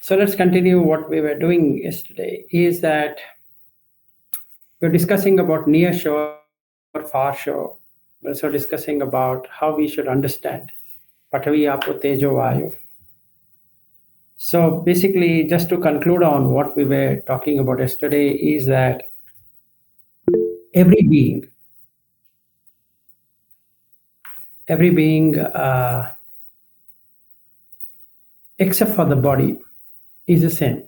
So let's continue what we were doing yesterday. Is that we're discussing about near shore, far shore. We're also discussing about how we should understand Patavi, Apo, Tejo, Vayu. So basically, just to conclude on what we were talking about yesterday, is that every being, every being, except for the body, is the same.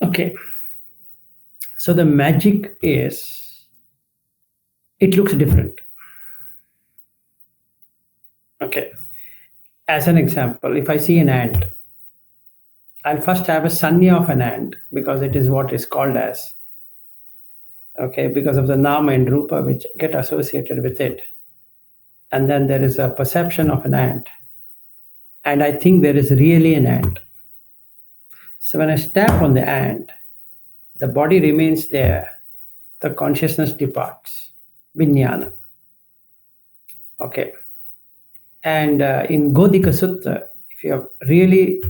Okay. So the magic is it looks different. Okay. As an example, if I see an ant, I'll first have a sanya of an ant because it is what is called as, okay, because of the nama and rupa which get associated with it. And then there is a perception of an ant. And I think there is really an ant. So when I step on the ant, the body remains there, the consciousness departs, vijnana. Okay. And in Godika Sutta, if you have really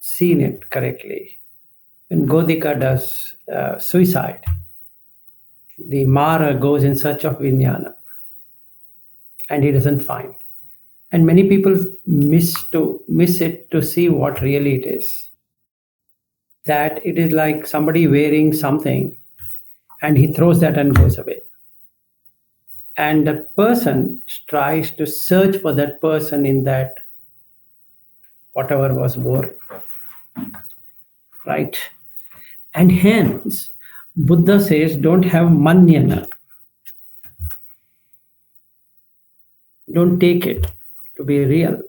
seen it correctly, when Godika does suicide, the Mara goes in search of vijnana and he doesn't find. And many people miss it to see what really it is. That it is like somebody wearing something and he throws that and goes away. And the person tries to search for that person in that whatever was worn. Right? And hence, Buddha says, don't have manyana. Don't take it to be real.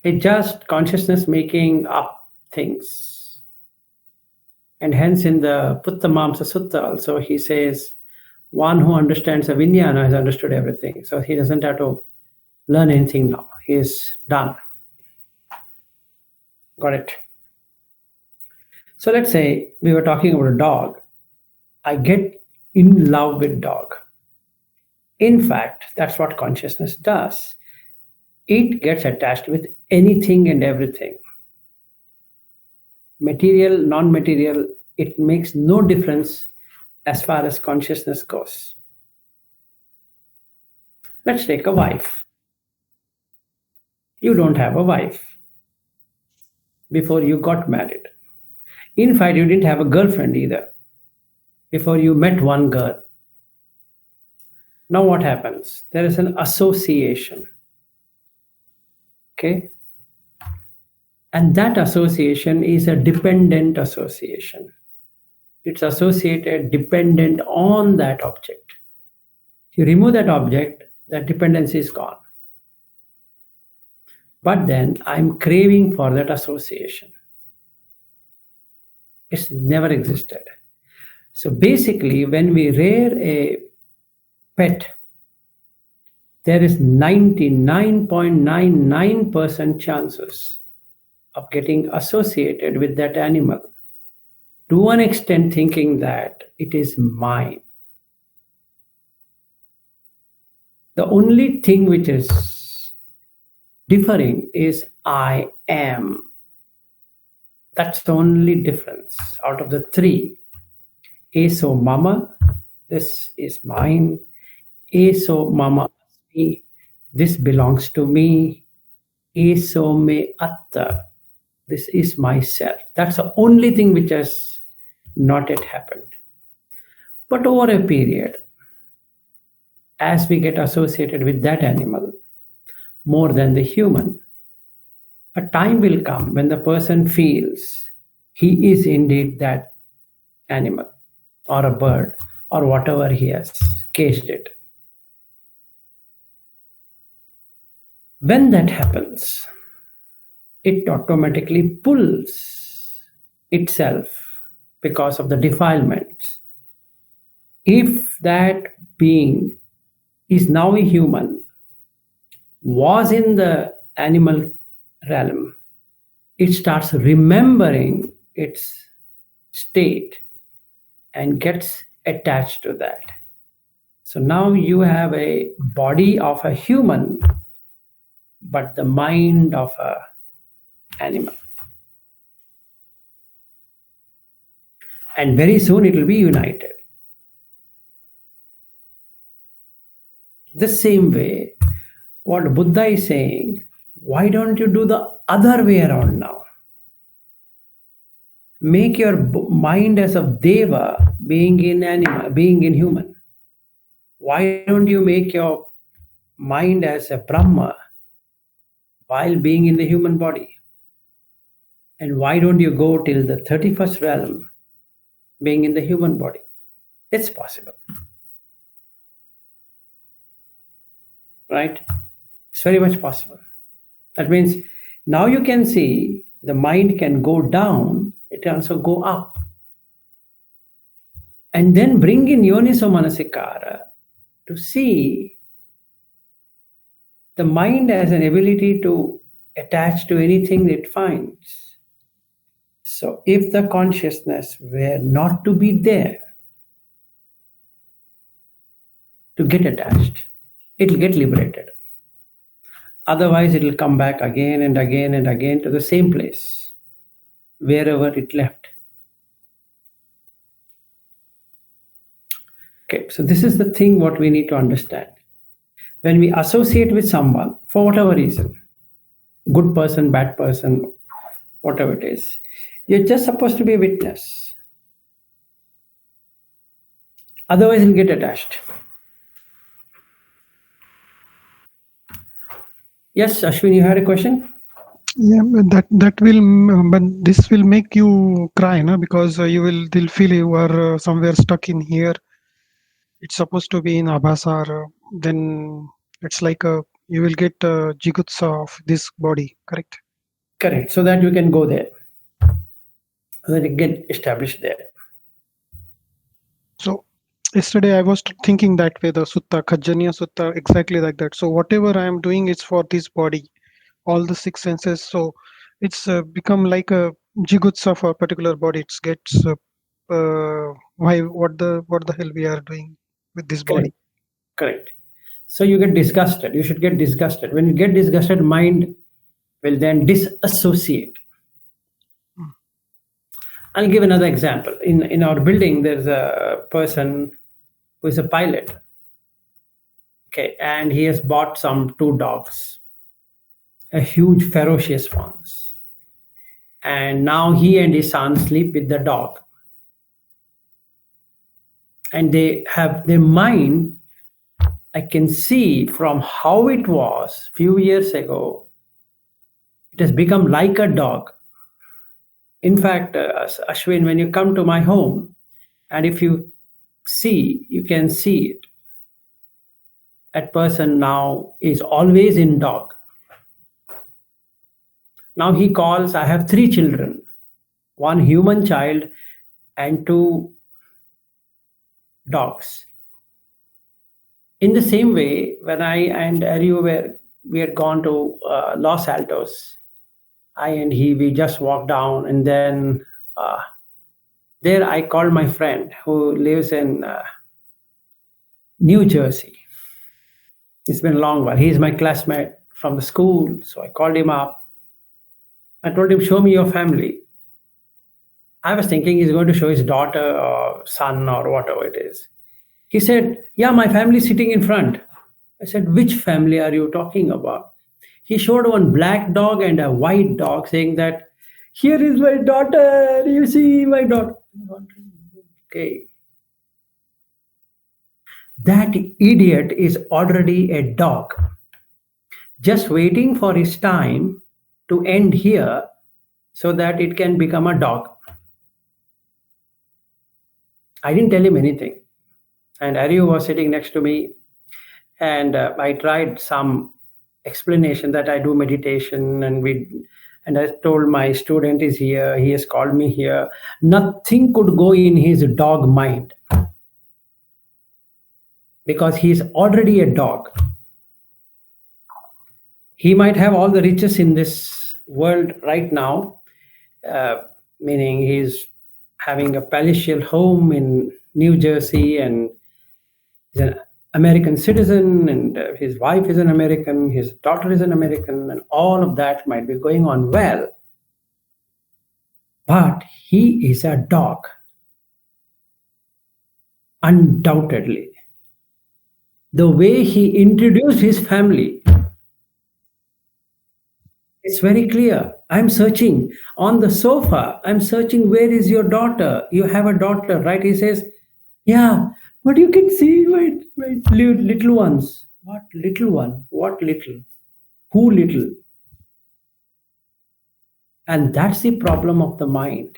It's just consciousness making up things. And hence in the Puttamamsa Sutta also, he says, one who understands the vijnana has understood everything. So he doesn't have to learn anything now. He is done. Got it? So let's say we were talking about a dog. I get in love with dog. In fact, that's what consciousness does. It gets attached with anything and everything. Material, non-material, it makes no difference as far as consciousness goes. Let's take a wife. You don't have a wife before you got married. In fact, you didn't have a girlfriend either before you met one girl. Now what happens? There is an association. Okay? And that association is a dependent association. It's associated, dependent on that object. You remove that object, that dependency is gone. But then I'm craving for that association. It's never existed. So basically, when we rear a pet, there is 99.99% chances of getting associated with that animal, to one extent thinking that it is mine. The only thing which is differing is I am. That's the only difference out of the three. Eso mama, this is mine. Eso mama asmi, this belongs to me. Eso me atta, this is myself. That's the only thing which has not yet happened. But over a period, as we get associated with that animal more than the human, a time will come when the person feels he is indeed that animal or a bird or whatever he has caged it. When that happens, it automatically pulls itself because of the defilements. If that being is now a human, was in the animal realm, it starts remembering its state and gets attached to that. So now you have a body of a human, but the mind of a animal. And very soon it will be united. The same way, what Buddha is saying, why don't you do the other way around now? Make your mind as of Deva being in animal, being in human. Why don't you make your mind as a Brahma while being in the human body? And why don't you go till the 31st realm being in the human body? It's possible. Right? It's very much possible. That means now you can see the mind can go down, it can also go up. And then bring in Yoniso Manasikara to see the mind has an ability to attach to anything it finds. So if the consciousness were not to be there, to get attached, it'll get liberated. Otherwise, it'll come back again and again and again to the same place, wherever it left. Okay, so this is the thing what we need to understand. When we associate with someone, for whatever reason, good person, bad person, whatever it is, you're just supposed to be a witness. Otherwise, you'll get attached. Yes, Ashwin, you had a question? Yeah, but this will make you cry, no? Because they'll feel you are somewhere stuck in here. It's supposed to be in Abhasa, then it's like you will get jigutsa of this body, correct? Correct. So that you can go there. So that you get established there. So yesterday I was thinking that way, the sutta, Khajaniya Sutta, exactly like that. So whatever I am doing is for this body, all the six senses. So it's become like a jigutsa for a particular body. It gets why what the hell we are doing with this Correct. body. Correct. So you get disgusted. You should get disgusted. When you get disgusted, mind will then disassociate. Mm. I'll give another example. In our building, there's a person who is a pilot. Okay, and he has bought some two dogs, a huge ferocious ones. And now he and his son sleep with the dog. And they have their mind, I can see from how it was few years ago, it has become like a dog. In fact, Ashwin, when you come to my home, and if you see, you can see it. That person now is always in dog. Now he calls, I have three children, one human child and two dogs. In the same way, when I and Ariu we had gone to Los Altos, I and we just walked down, and then there I called my friend who lives in New Jersey. It's been a long while. He's my classmate from the school, so I called him up. I told him, "Show me your family." I was thinking he's going to show his daughter or son or whatever it is. He said, "Yeah, my family is sitting in front." I said, "Which family are you talking about?" He showed one black dog and a white dog, saying that, "Here is my daughter. You see my daughter." Okay. That idiot is already a dog, just waiting for his time to end here so that it can become a dog. I didn't tell him anything. And Ariu was sitting next to me, and I tried some explanation that I do meditation, and I told my student is here, he has called me here. Nothing could go in his dog mind because he is already a dog. He might have all the riches in this world right now, meaning he's having a palatial home in New Jersey and he's American citizen, and his wife is an American, his daughter is an American, and all of that might be going on well. But he is a dog, undoubtedly. The way he introduced his family, it's very clear. I'm searching on the sofa. I'm searching, where is your daughter? You have a daughter, right? He says, yeah, but you can see my little ones. What little one? What little? Who little? And that's the problem of the mind.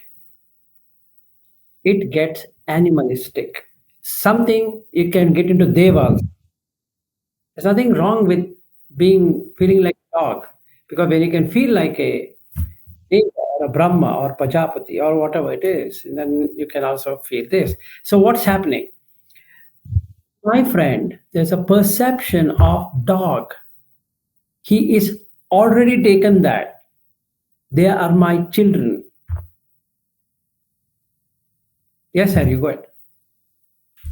It gets animalistic. Something you can get into devas. There's nothing wrong with being feeling like a dog, because when you can feel like a deva or a Brahma or Pajapati or whatever it is, then you can also feel this. So what's happening? My friend, there's a perception of dog. He is already taken that. They are my children. Yes, sir, you go ahead.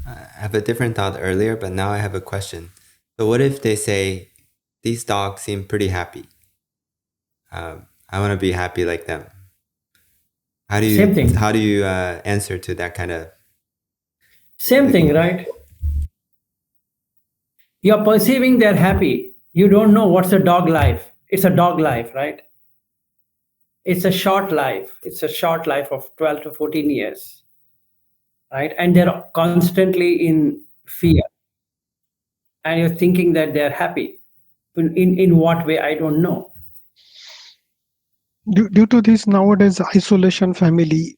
I have a different thought earlier, but now I have a question. So what if they say, these dogs seem pretty happy? I want to be happy like them. Same thing. How do you answer to that kind of? Same thing, right? You're perceiving they're happy. You don't know what's a dog life. It's a dog life, right? It's a short life. It's a short life of 12 to 14 years, right? And they're constantly in fear. And you're thinking that they're happy. In what way? I don't know. Due to this nowadays isolation family,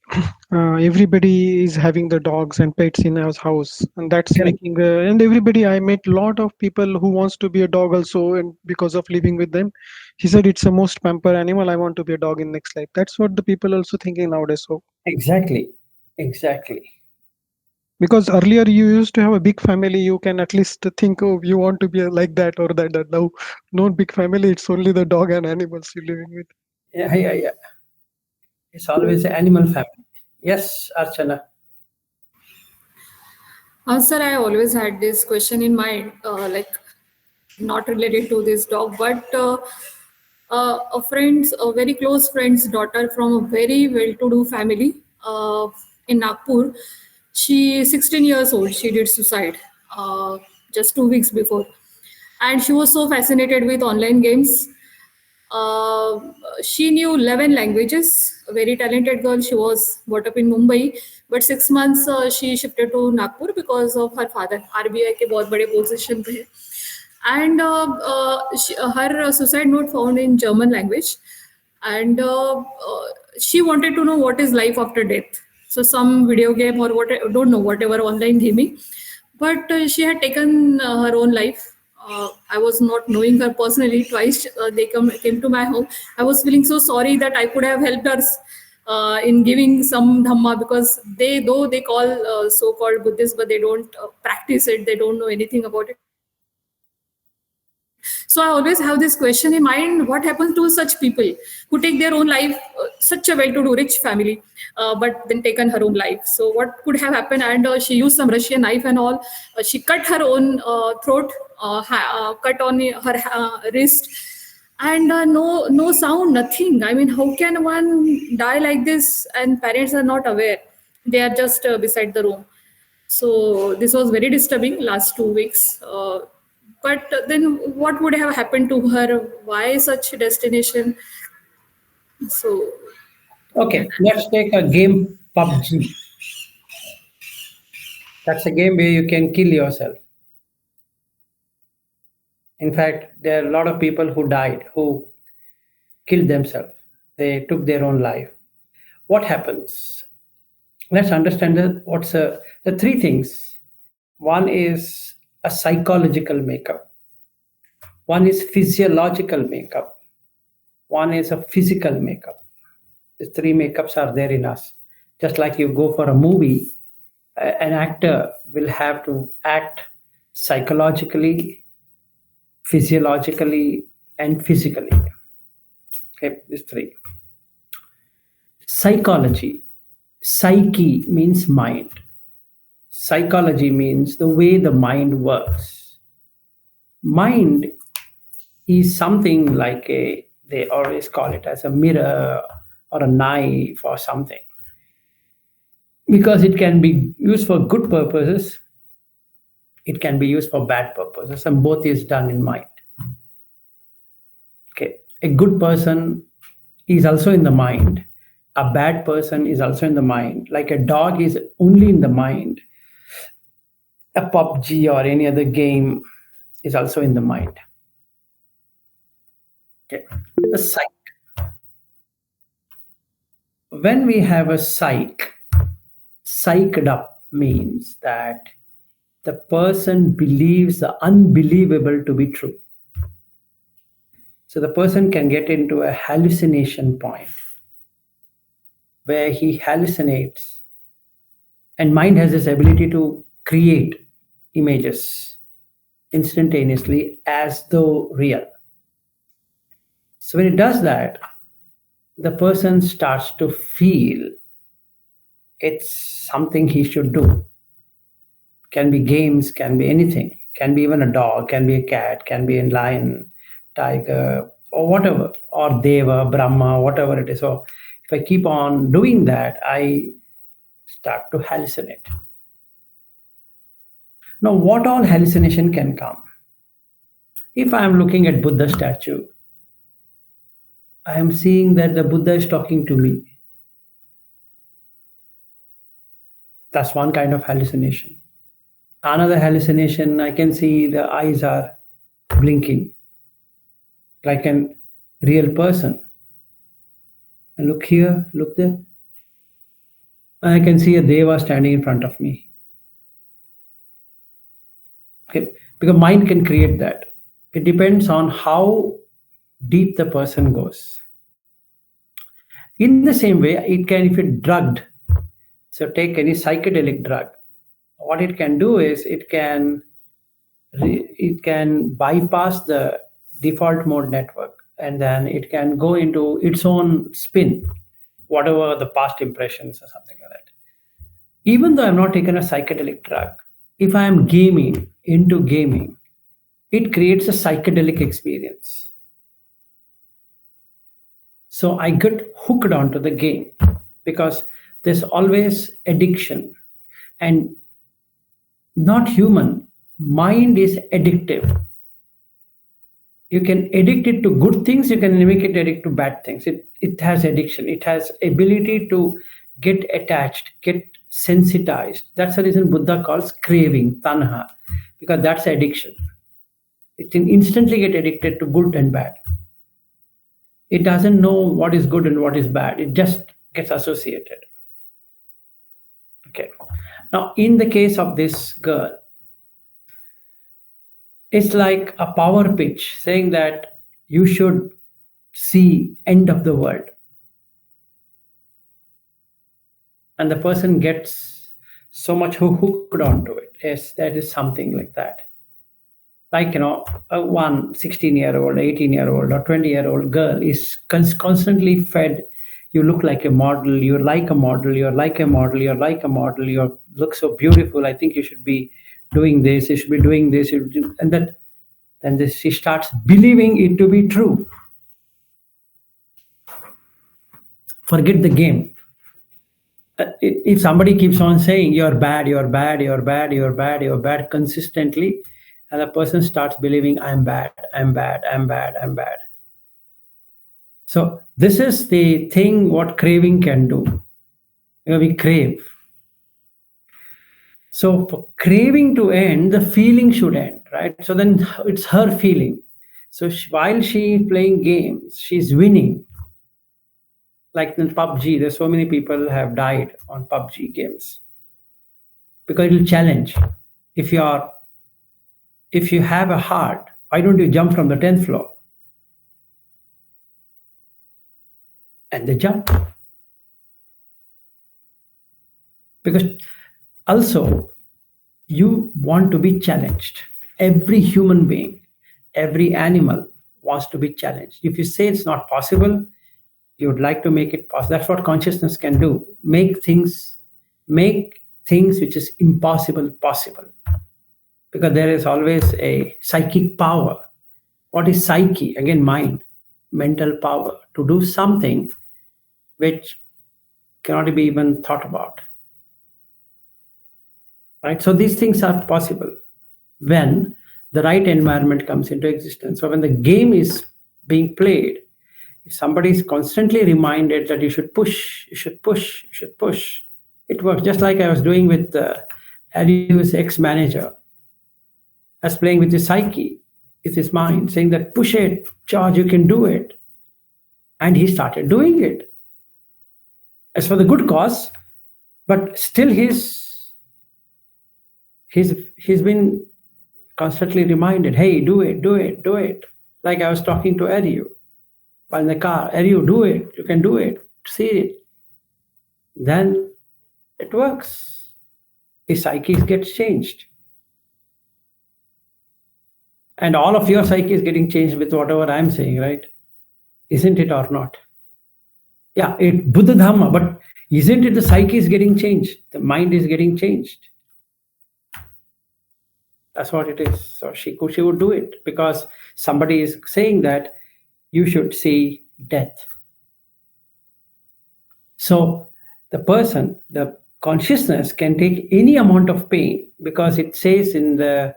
everybody is having the dogs and pets in our house, and that's Correct. making and everybody, I met lot of people who wants to be a dog also, and because of living with them, he said it's the most pamper animal, I want to be a dog in next life. That's what the people also thinking nowadays. So Exactly. Exactly. because earlier you used to have a big family, you can at least think, oh, you want to be like that or that. Now no big family, it's only the dog and animals you're living with. Yeah, yeah, yeah. It's always an animal family. Yes, Archana. Sir, I always had this question in mind, like not related to this dog, but a very close friend's daughter from a very well-to-do family in Nagpur. She is 16 years old. She did suicide just 2 weeks before, and she was so fascinated with online games. uh, she knew 11 languages, a very talented girl. She was brought up in Mumbai, but 6 months she shifted to Nagpur because of her father, RBI के बहुत बड़े position पे है. And her suicide note found in German language, and she wanted to know what is life after death. So some video game or what, don't know, whatever online gaming, but she had taken her own life. I was not knowing her personally. Twice they came to my home. I was feeling so sorry that I could have helped her in giving some dhamma, because though they call so-called Buddhists, but they don't practice it. They don't know anything about it. So I always have this question in mind: what happens to such people who take their own life? Such a well-to-do rich family, but then taken her own life. So what could have happened? And she used some Russian knife and all. She cut her own throat, cut on her wrist, and no sound, nothing. I mean, how can one die like this? And parents are not aware. They are just beside the room. So this was very disturbing last 2 weeks. But then what would have happened to her? Why such destination? So Okay, let's take a game, PUBG. That's a game where you can kill yourself. In fact, there are a lot of people who died, who killed themselves. They took their own life. What happens? Let's understand the three things. One is a psychological makeup. One is physiological makeup. One is a physical makeup. The three makeups are there in us. Just like you go for a movie, an actor will have to act psychologically, physiologically, and physically. Okay, these three. Psychology. Psyche means mind. Psychology means the way the mind works. Mind is something like they always call it as a mirror or a knife or something, because it can be used for good purposes, it can be used for bad purposes, and both is done in mind. Okay, a good person is also in the mind, a bad person is also in the mind. Like a dog is only in the mind, a PUBG or any other game is also in the mind. Okay, the psych. When we have a psyched up means that the person believes the unbelievable to be true. So the person can get into a hallucination point where he hallucinates, and mind has this ability to create images instantaneously as though real. So when it does that, the person starts to feel it's something he should do. Can be games, can be anything, can be even a dog, can be a cat, can be a lion, tiger, or whatever, or Deva, Brahma, whatever it is. So if I keep on doing that, I start to hallucinate. Now, what all hallucination can come? If I am looking at Buddha statue, I am seeing that the Buddha is talking to me. That's one kind of hallucination. Another hallucination, I can see the eyes are blinking like a real person. And look here, look there. I can see a Deva standing in front of me. Okay, because mind can create that. It depends on how deep the person goes. In the same way, it can, if it drugged, so take any psychedelic drug, what it can do is it can bypass the default mode network, and then it can go into its own spin, whatever the past impressions or something like that. Even though I'm not taking a psychedelic drug, if I am into gaming, it creates a psychedelic experience. So I get hooked onto the game because there's always addiction. And not human, mind is addictive. You can addict it to good things, you can make it addict to bad things. It has addiction, it has ability to get attached, get sensitized. That's the reason Buddha calls craving, tanha, because that's addiction. It can instantly get addicted to good and bad. It doesn't know what is good and what is bad. It just gets associated. Okay. Now, in the case of this girl, it's like a power pitch saying that you should see end of the world. And the person gets so much hooked onto it. Yes, that is something like that. Like, a 16-year-old, 18-year-old, or 20-year-old girl is constantly fed. You look like a model, you're like a model, you're like a model, you're like a model, you look so beautiful. I think you should be doing this, you should be doing this. And then she starts believing it to be true. Forget the game. If somebody keeps on saying you're bad, you're bad, you're bad, you're bad, you're bad consistently, and the person starts believing I'm bad, I'm bad, I'm bad, I'm bad. So this is the thing what craving can do. We crave. So for craving to end, the feeling should end, right? So then it's her feeling. So while she's playing games, she's winning. Like in PUBG, there's so many people have died on PUBG games because it'll challenge. If you have a heart, why don't you jump from the 10th floor? And they jump. Because also, you want to be challenged. Every human being, every animal wants to be challenged. If you say it's not possible, you would like to make it possible. That's what consciousness can do. Make things which is impossible possible. because there is always a psychic power. What is psyche? Again, mind, mental power to do something which cannot be even thought about. Right? So these things are possible when the right environment comes into existence. So when the game is being played, if somebody is constantly reminded that you should push, you should push, you should push, it works. Just like I was doing with Ariu's ex-manager. I was playing with his psyche, with his mind, saying that push it, George, you can do it. And he started doing it. As for the good cause, but still he's been constantly reminded, hey, do it, do it, do it. Like I was talking to Ariu while in the car, Ariu, do it, you can do it, see it. Then it works. His psyche gets changed. And all of your psyche is getting changed with whatever I'm saying, right? Isn't it or not? Yeah, it Buddha Dhamma, but isn't it the psyche is getting changed? The mind is getting changed. That's what it is. So she would do it because somebody is saying that you should see death. So the person, the consciousness can take any amount of pain because it says in the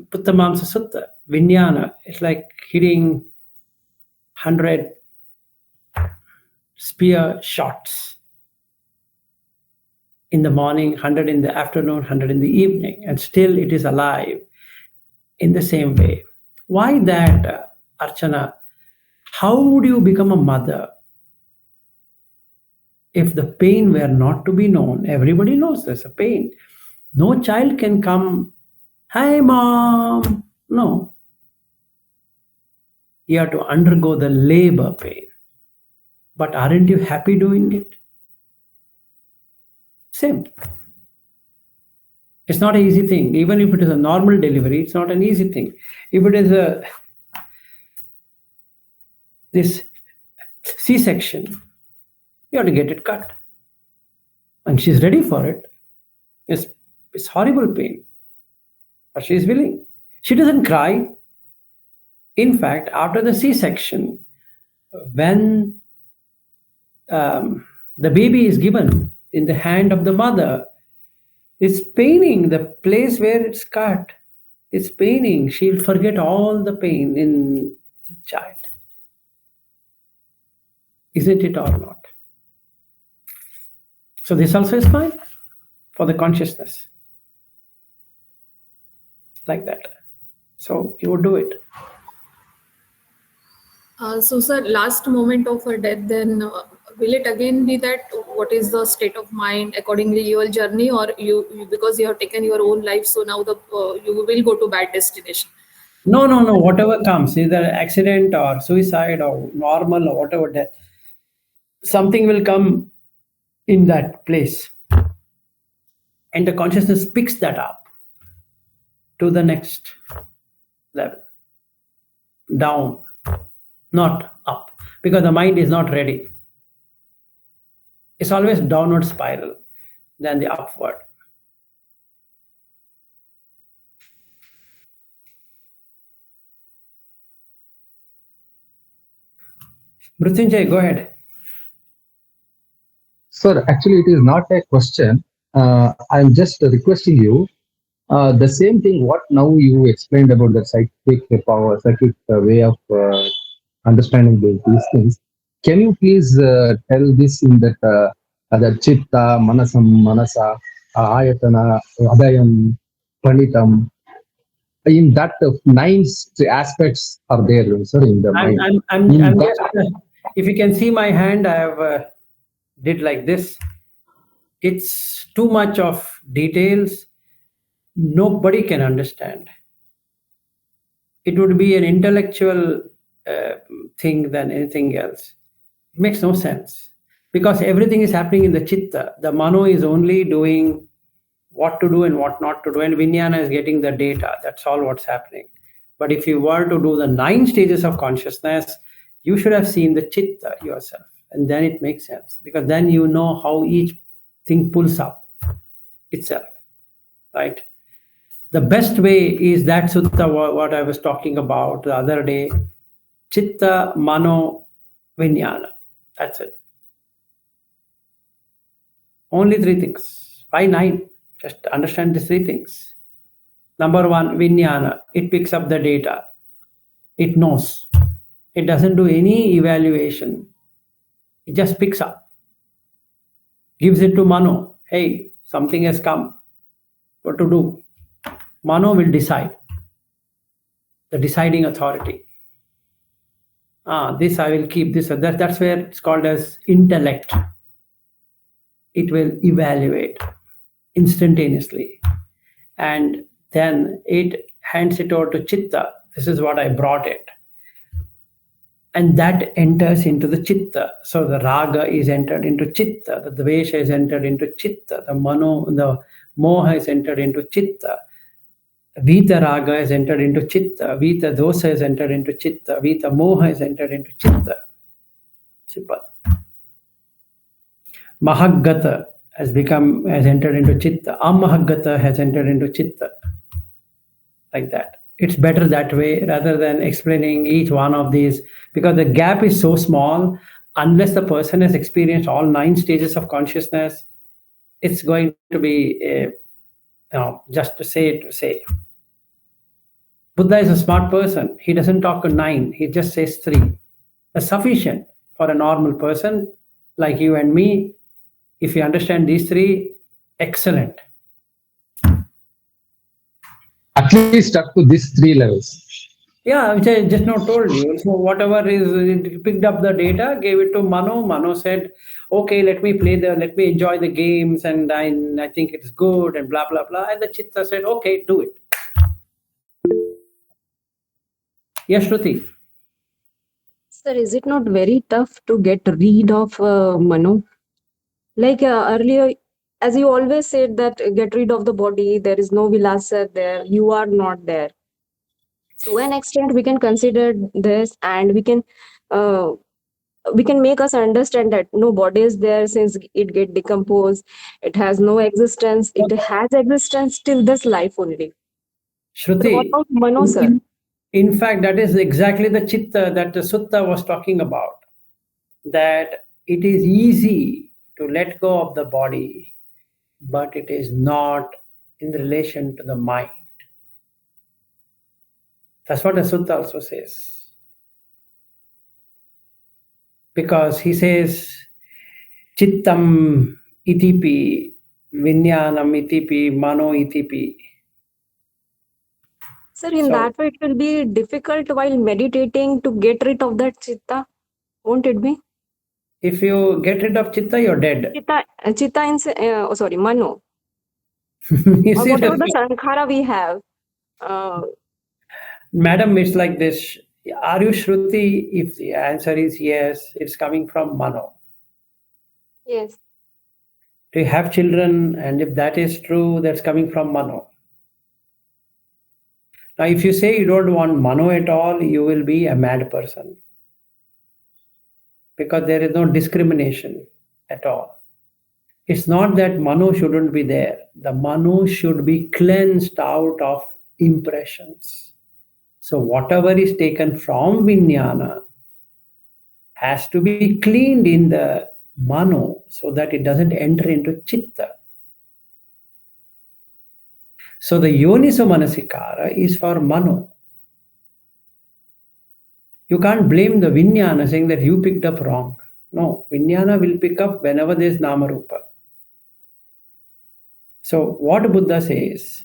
Puttamamsa Sutta, Vijnana, it's like hitting 100 spear shots in the morning, 100 in the afternoon, 100 in the evening, and still it is alive in the same way. Why that, Archana? How would you become a mother if the pain were not to be known? Everybody knows there's a pain. No child can come, hi mom. No. You have to undergo the labor pain. But aren't you happy doing it? Same. It's not an easy thing. Even if it is a normal delivery, it's not an easy thing. If it is this C-section, you have to get it cut. And she's ready for it. It's horrible pain. But she's willing. She doesn't cry. In fact, after the C-section, when the baby is given in the hand of the mother, it's paining the place where it's cut. It's paining. She'll forget all the pain in the child. Isn't it or not? So this also is fine for the consciousness. Like that. So you would do it. So, sir, last moment of her death, then will it again be that what is the state of mind accordingly your journey, or you because you have taken your own life, so now you will go to bad destination? No. Whatever comes, either accident or suicide or normal or whatever death, something will come in that place. And the consciousness picks that up to the next level. Down, not up. Because the mind is not ready. It's always downward spiral than the upward. Mrityunjay, go ahead. Sir, actually, it is not a question. I'm just requesting you the same thing what now you explained about the psychic power, psychic way of understanding these things. Can you please tell this in that chitta, manasa, ayatana, adayam, pranitam? In that 9 aspects are there, sir, in the mind. I'm just, if you can see my hand, I have did like this. It's too much of details. Nobody can understand. It would be an intellectual thing than anything else. It makes no sense because everything is happening in the chitta. The mano is only doing what to do and what not to do, and vijnana is getting the data. That's all what's happening. But if you were to do the 9 stages of consciousness, you should have seen the chitta yourself, and then it makes sense because then you know how each thing pulls up itself, right? The best way is that sutta, what I was talking about the other day, chitta, mano, vijnana. That's it. Only three things. Why nine? Just understand these three things. Number one, vijnana. It picks up the data. It knows. It doesn't do any evaluation. It just picks up. Gives it to mano. Hey, something has come. What to do? Mano will decide. The deciding authority. This I will keep. This that's where it's called as intellect. It will evaluate instantaneously, and then it hands it over to chitta. This is what I brought it, and that enters into the chitta. So the raga is entered into chitta, the dvesha is entered into chitta, the moha is entered into chitta, vita raga is entered into chitta, vita dosa is entered into chitta, vita moha is entered into chitta. Simple. Mahaggata has entered into chitta. Amahaggata has entered into chitta. Like that. It's better that way rather than explaining each one of these, because the gap is so small. Unless the person has experienced all 9 stages of consciousness, it's going to be just to say. Buddha is a smart person. He doesn't talk to 9. He just says 3. That's sufficient for a normal person like you and me. If you understand these 3, excellent. At least up to these 3 levels. Yeah, which I just now told you. So whatever is, it picked up the data, gave it to Mano. Mano said, "Okay, let me enjoy the games, and I think it's good, and blah blah blah." And the Chitta said, "Okay, do it." Yes, Shruti. Sir, is it not very tough to get rid of Mano? Like earlier, as you always said that get rid of the body, there is no vilasa there, you are not there. To an extent, we can consider this, and we can make us understand that no body is there since it get decomposed. It has no existence. It has existence till this life only. But what Shruti. about Mano, sir? In fact, that is exactly the Chitta that the Sutta was talking about. That it is easy to let go of the body, but it is not in relation to the mind. That's what the Sutta also says. Because he says, Chittam itipi, Vinyanam itipi, Mano itipi. Sir, in that way, it will be difficult while meditating to get rid of that chitta, won't it be? If you get rid of Chitta, you're dead. Chitta in, Mano. You Or see, whatever the sankhara we have. Madam, it's like this. Are you Shruti? If the answer is yes, it's coming from Mano. Yes. Do you have children? And if that is true, that's coming from Mano. Now, if you say you don't want Mano at all, you will be a mad person. Because there is no discrimination at all. It's not that Mano shouldn't be there. The Mano should be cleansed out of impressions. So whatever is taken from Vijnana has to be cleaned in the Mano so that it doesn't enter into Chitta. So the Yoniso Manasikara is for Mano. You can't blame the Vijnana saying that you picked up wrong. No, Vijnana will pick up whenever there is Namarupa. So what Buddha says,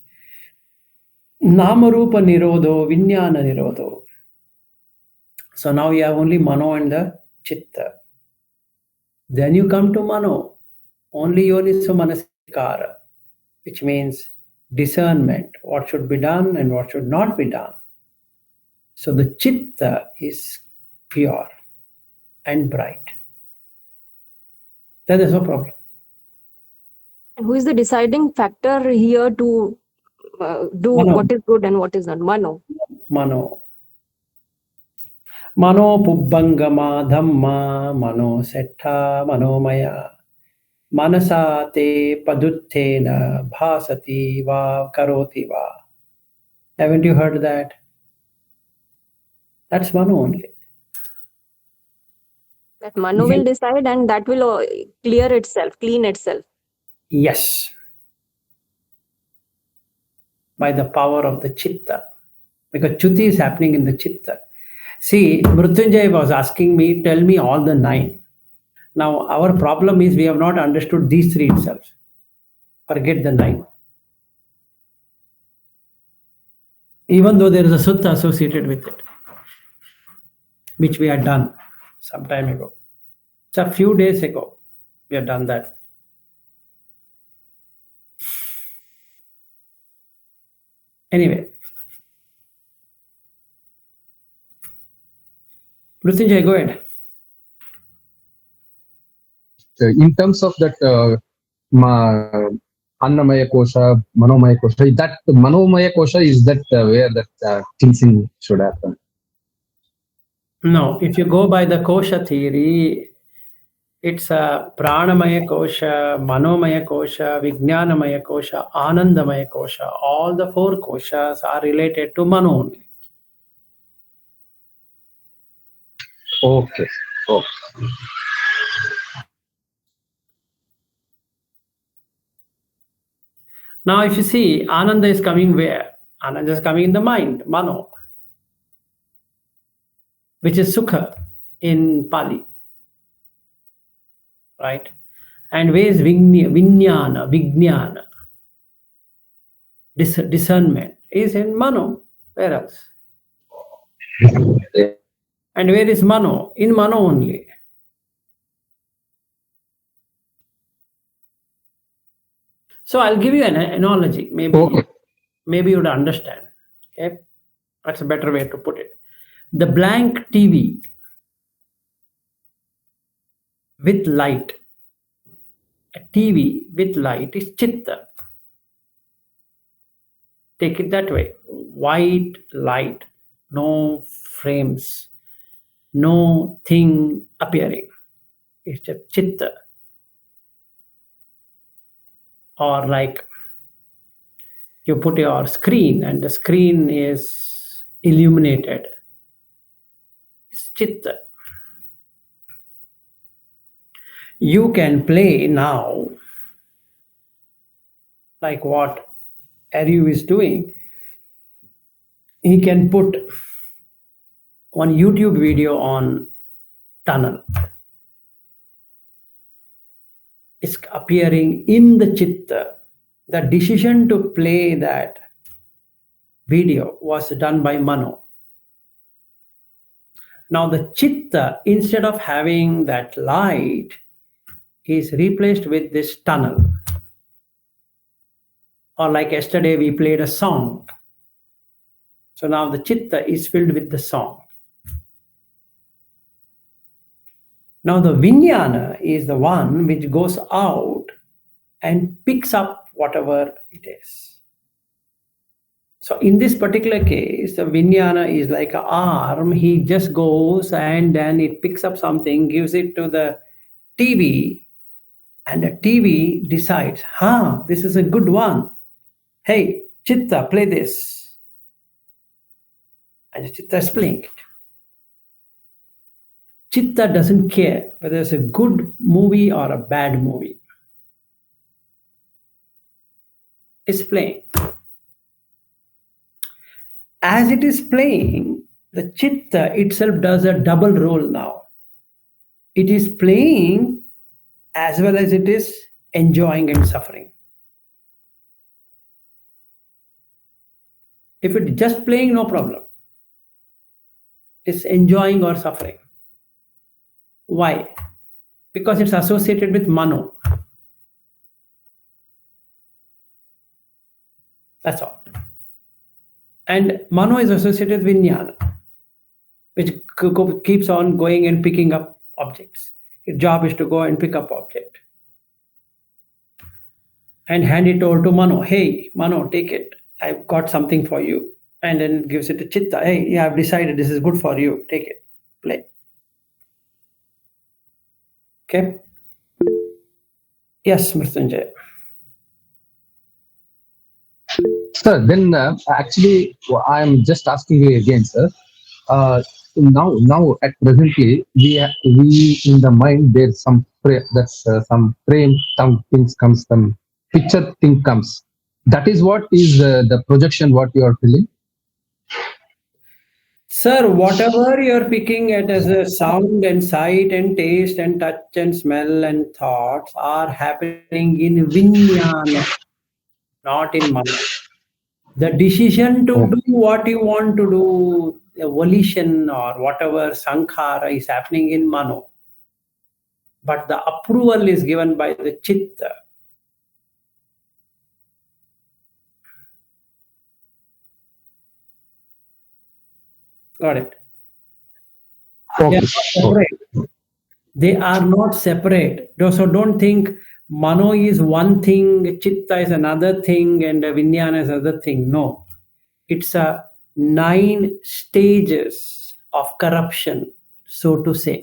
Namarupa Nirodho, Vijnana Nirodho. So now you have only Mano and the Chitta. Then you come to Mano, only Yoniso Manasikara, which means discernment, what should be done and what should not be done. So the Chitta is pure and bright. Then there's no problem. And who is the deciding factor here to do Mano. what is good and what is not? Mano. Mano. Mano pubbangama dhamma, mano sekkha, mano maya. Manasa te paduttena bhasati va karoti va. Haven't you heard that? That's Mano only. That Mano will decide and that will clear itself, clean itself. Yes. By the power of the Chitta. Because Chuti is happening in the Chitta. See, Mrutyunjay was asking me, tell me all the 9. Now, our problem is we have not understood these 3 itself. Forget the 9. Even though there is a sutta associated with it, which we had done some time ago. It's a few days ago we have done that. Anyway, Mrutyunjay, go ahead. In terms of that Annamaya Kosha, Manomaya Kosha, that Manomaya Kosha is that where that cleansing should happen. No, if you go by the Kosha theory, it's a Pranamaya Kosha, Manomaya Kosha, Vijnanamaya Kosha, Anandamaya Kosha. All the 4 koshas are related to Mano only. Okay. Now, if you see, Ananda is coming where? Ananda is coming in the mind, Mano, which is Sukha in Pali. Right? And where is Vijnana, discernment, is in Mano. Where else? And where is Mano? In Mano only. So I'll give you an analogy. Maybe you would understand. Okay, that's a better way to put it. The blank TV with light. A TV with light is Chitta. Take it that way. White light, no frames, no thing appearing. It's just Chitta. Or like you put your screen and the screen is illuminated. It's Chitta. You can play now, like what Aryu is doing. He can put one YouTube video on tunnel. It's appearing in the Chitta. The decision to play that video was done by Mano. Now the Chitta, instead of having that light, is replaced with this tunnel. Or like yesterday we played a song. So now the Chitta is filled with the song. Now the Vijnana is the one which goes out and picks up whatever it is. So in this particular case, the Vijnana is like an arm. He just goes and then it picks up something, gives it to the TV, and the TV decides, this is a good one. Hey, Chitta, play this. And the Chitta is playing it. Chitta doesn't care whether it's a good movie or a bad movie. It's playing. As it is playing, the Chitta itself does a double role now. It is playing as well as it is enjoying and suffering. If it's just playing, no problem. It's enjoying or suffering. Why? Because it's associated with Mano. That's all. And Mano is associated with Vijnana, which keeps on going and picking up objects. Its job is to go and pick up object and hand it over to Mano. Hey, Mano, take it. I've got something for you. And then gives it to Chitta. Hey, yeah, I've decided this is good for you. Take it. Play. Okay. Yes, Mrutyunjay. Sir, then actually, I'm just asking you again, sir. Now at presently, we in the mind there's some that's some frame, some things comes, some picture thing comes. That is what is the projection. What you are feeling. Sir, whatever you're picking at as a sound and sight and taste and touch and smell and thoughts are happening in Vijnana, not in Mano. The decision to Oh, do what you want to do, the volition or whatever sankhara is happening in Mano, but the approval is given by the Chitta. Got it? They are okay. not separate. They are not separate. So don't think Mano is one thing, Chitta is another thing, and Vijnana is another thing. No. It's a 9 stages of corruption, so to say.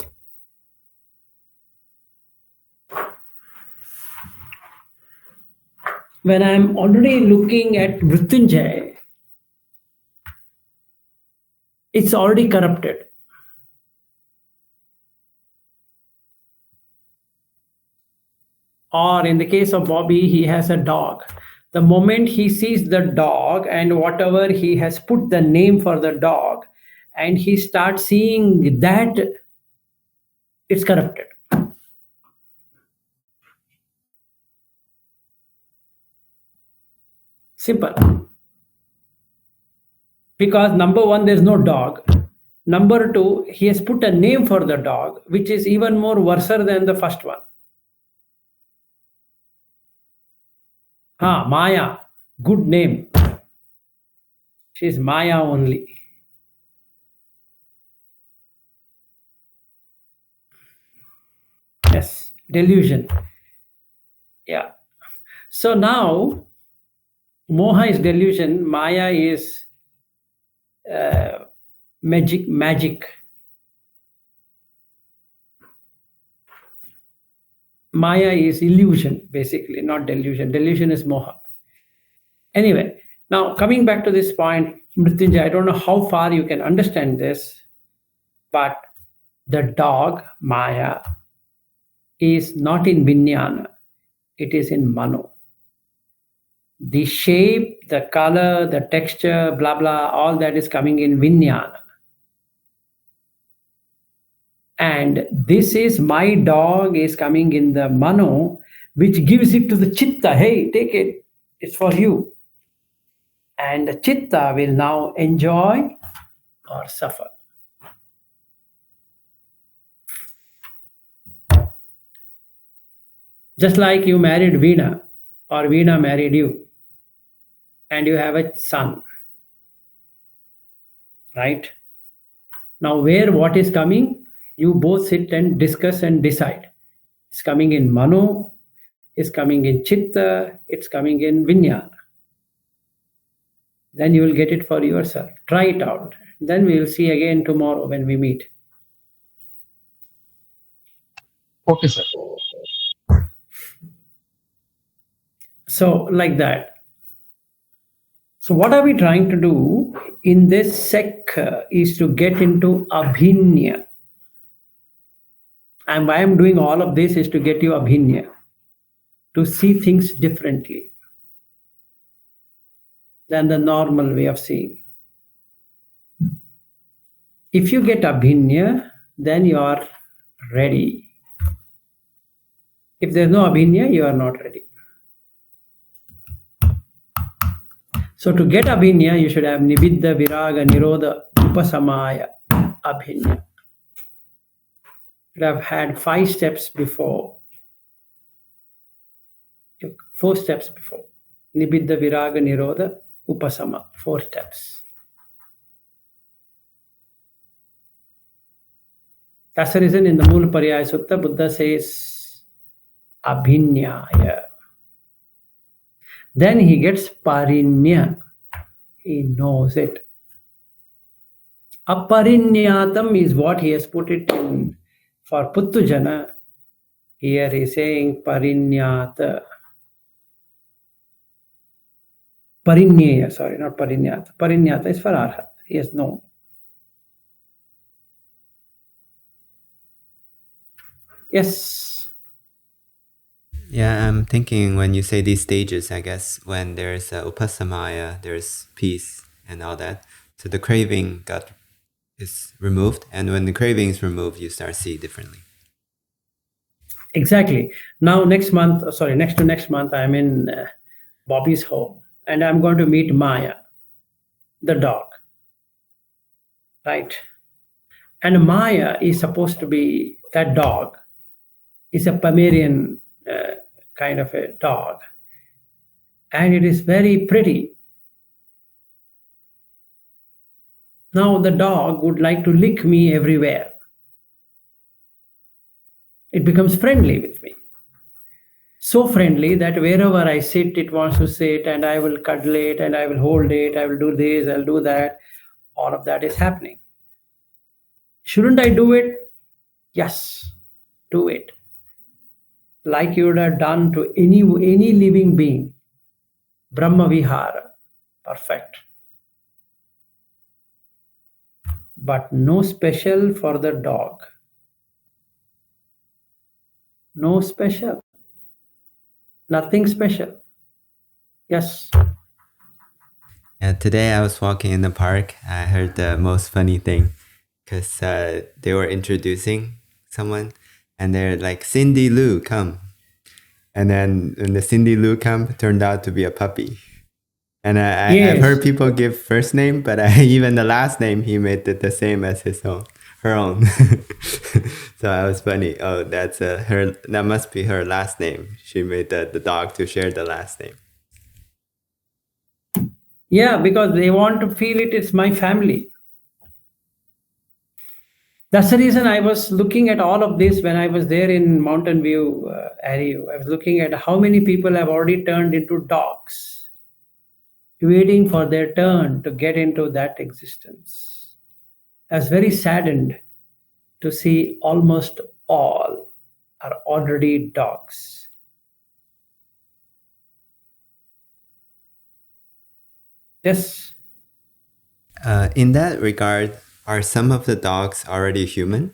When I'm already looking at Mrityunjay, it's already corrupted. Or in the case of Bobby, he has a dog. The moment he sees the dog and whatever he has put the name for the dog, and he starts seeing that, it's corrupted. Simple. Because number one, there's no dog. Number two, he has put a name for the dog, which is even more worse than the first one. Maya, good name. She's Maya only. Yes, delusion. Yeah. So now, Moha is delusion, Maya is magic. Maya is illusion, basically, not delusion. Delusion is Moha. Anyway, now coming back to this point, Mrityunjay, I don't know how far you can understand this, but the dog, Maya, is not in Vijnana, it is in Mano. The shape, the color, the texture, blah, blah, all that is coming in Vijnana. And this is my dog is coming in the Mano, which gives it to the Chitta. Hey, take it, it's for you. And the Chitta will now enjoy or suffer. Just like you married Veena or Veena married you and you have a son, right? Now, where what is coming, you both sit and discuss and decide. It's coming in Mano, it's coming in Chitta, it's coming in Vijnana. Then you will get it for yourself. Try it out. Then we will see again tomorrow when we meet. Okay, sir. So, like that. So, what are we trying to do in this Sekkha is to get into Abhinya. And why I'm doing all of this is to get you Abhinya, to see things differently than the normal way of seeing. If you get Abhinya, then you are ready. If there's no Abhinya, you are not ready. So to get Abhinya, you should have Nibiddha, Viraga, Nirodha, Upasamaya, Abhinya. You should have had 5 steps before. 4 steps before. Nibiddha, Viraga, Nirodha, Upasama. 4 steps. That's the reason in the Mula Pariyaya Sutta, Buddha says Abhinyaya. Then he gets Parinya. He knows it. Aparinyatam is what he has put it in for Puttujana. Here he is saying Parinyata. Parinyaya, sorry, not parinyata. Parinyata is for arhat. He has known. Yes. Yeah, I'm thinking when you say these stages, I guess when there's upasamaya, there's peace and all that. So the craving is removed, and when the craving is removed, you start see differently. Exactly. Now, next to next month, I'm in Bobby's home, and I'm going to meet Maya, the dog, right? And Maya is supposed to be that dog. Is a Pomeranian kind of a dog, and it is very pretty. Now the dog would like to lick me everywhere. It becomes friendly with me. So friendly that wherever I sit, it wants to sit, and I will cuddle it, and I will hold it, I will do this, I'll do that. All of that is happening. Shouldn't I do it? Yes, do it. Like you would have done to any living being. Brahma Vihara. Perfect. But no special for the dog. No special. Nothing special. Yes. Today I was walking in the park. I heard the most funny thing because they were introducing someone, and they're like, Cindy Lou, come. And then when the Cindy Lou come, turned out to be a puppy. And I've Yes. heard people give first name, but even the last name, he made it the same as her own. So I was funny. Oh, that's that must be her last name. She made the dog to share the last name. Yeah, because they want to feel it's my family. That's the reason I was looking at all of this when I was there in Mountain View area. I was looking at how many people have already turned into dogs, waiting for their turn to get into that existence. I was very saddened to see almost all are already dogs. Yes. In that regard, are some of the dogs already human?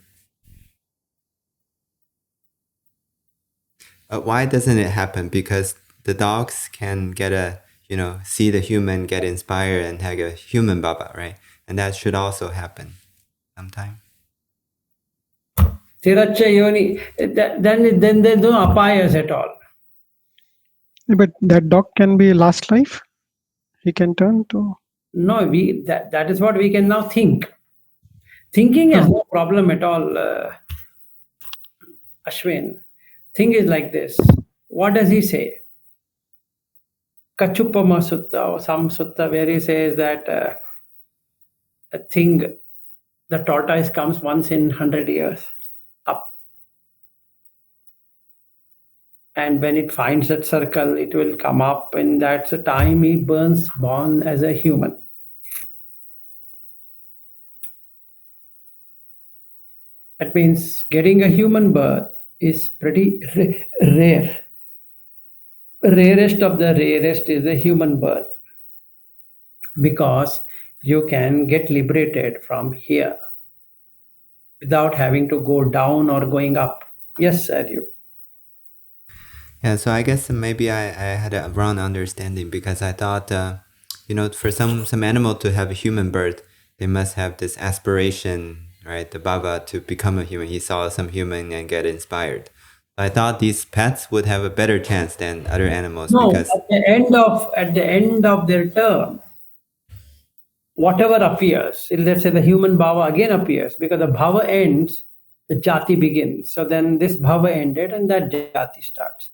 Why doesn't it happen? Because the dogs can see the human get inspired and have a human baba, right? And that should also happen sometime. Tiracha Yoni, then there's no apayas at all. But that dog can be last life. He can turn to. No, that is what we can now think. Thinking has no problem at all, Ashwin. Thing is like this. What does he say? Kachupama Sutta or some sutta where he says that a thing, the tortoise comes once in 100 years up. And when it finds that circle, it will come up, and that's the time he born as a human. That means getting a human birth is pretty rare. Rarest of the rarest is the human birth, because you can get liberated from here without having to go down or going up. Yes, Aryu. Yeah, so I guess maybe I had a wrong understanding, because I thought, for some animal to have a human birth, they must have this aspiration, right? The Baba to become a human. He saw some human and get inspired. I thought these pets would have a better chance than other animals, No, because at the end of their term, whatever appears, let's say the human bhava again appears, because the bhava ends, the jati begins. So then this bhava ended and that jati starts.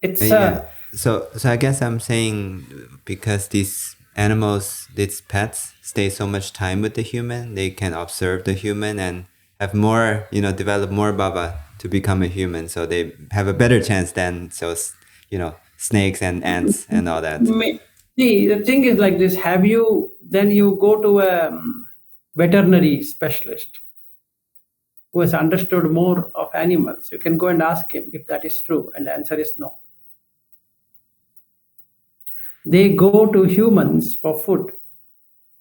It's yeah. So I guess I'm saying, because these animals, these pets, stay so much time with the human, they can observe the human and have more, develop more baba to become a human. So they have a better chance than snakes and ants and all that. See, the thing is like this. Then you go to a veterinary specialist who has understood more of animals. You can go and ask him if that is true, and the answer is no. They go to humans for food,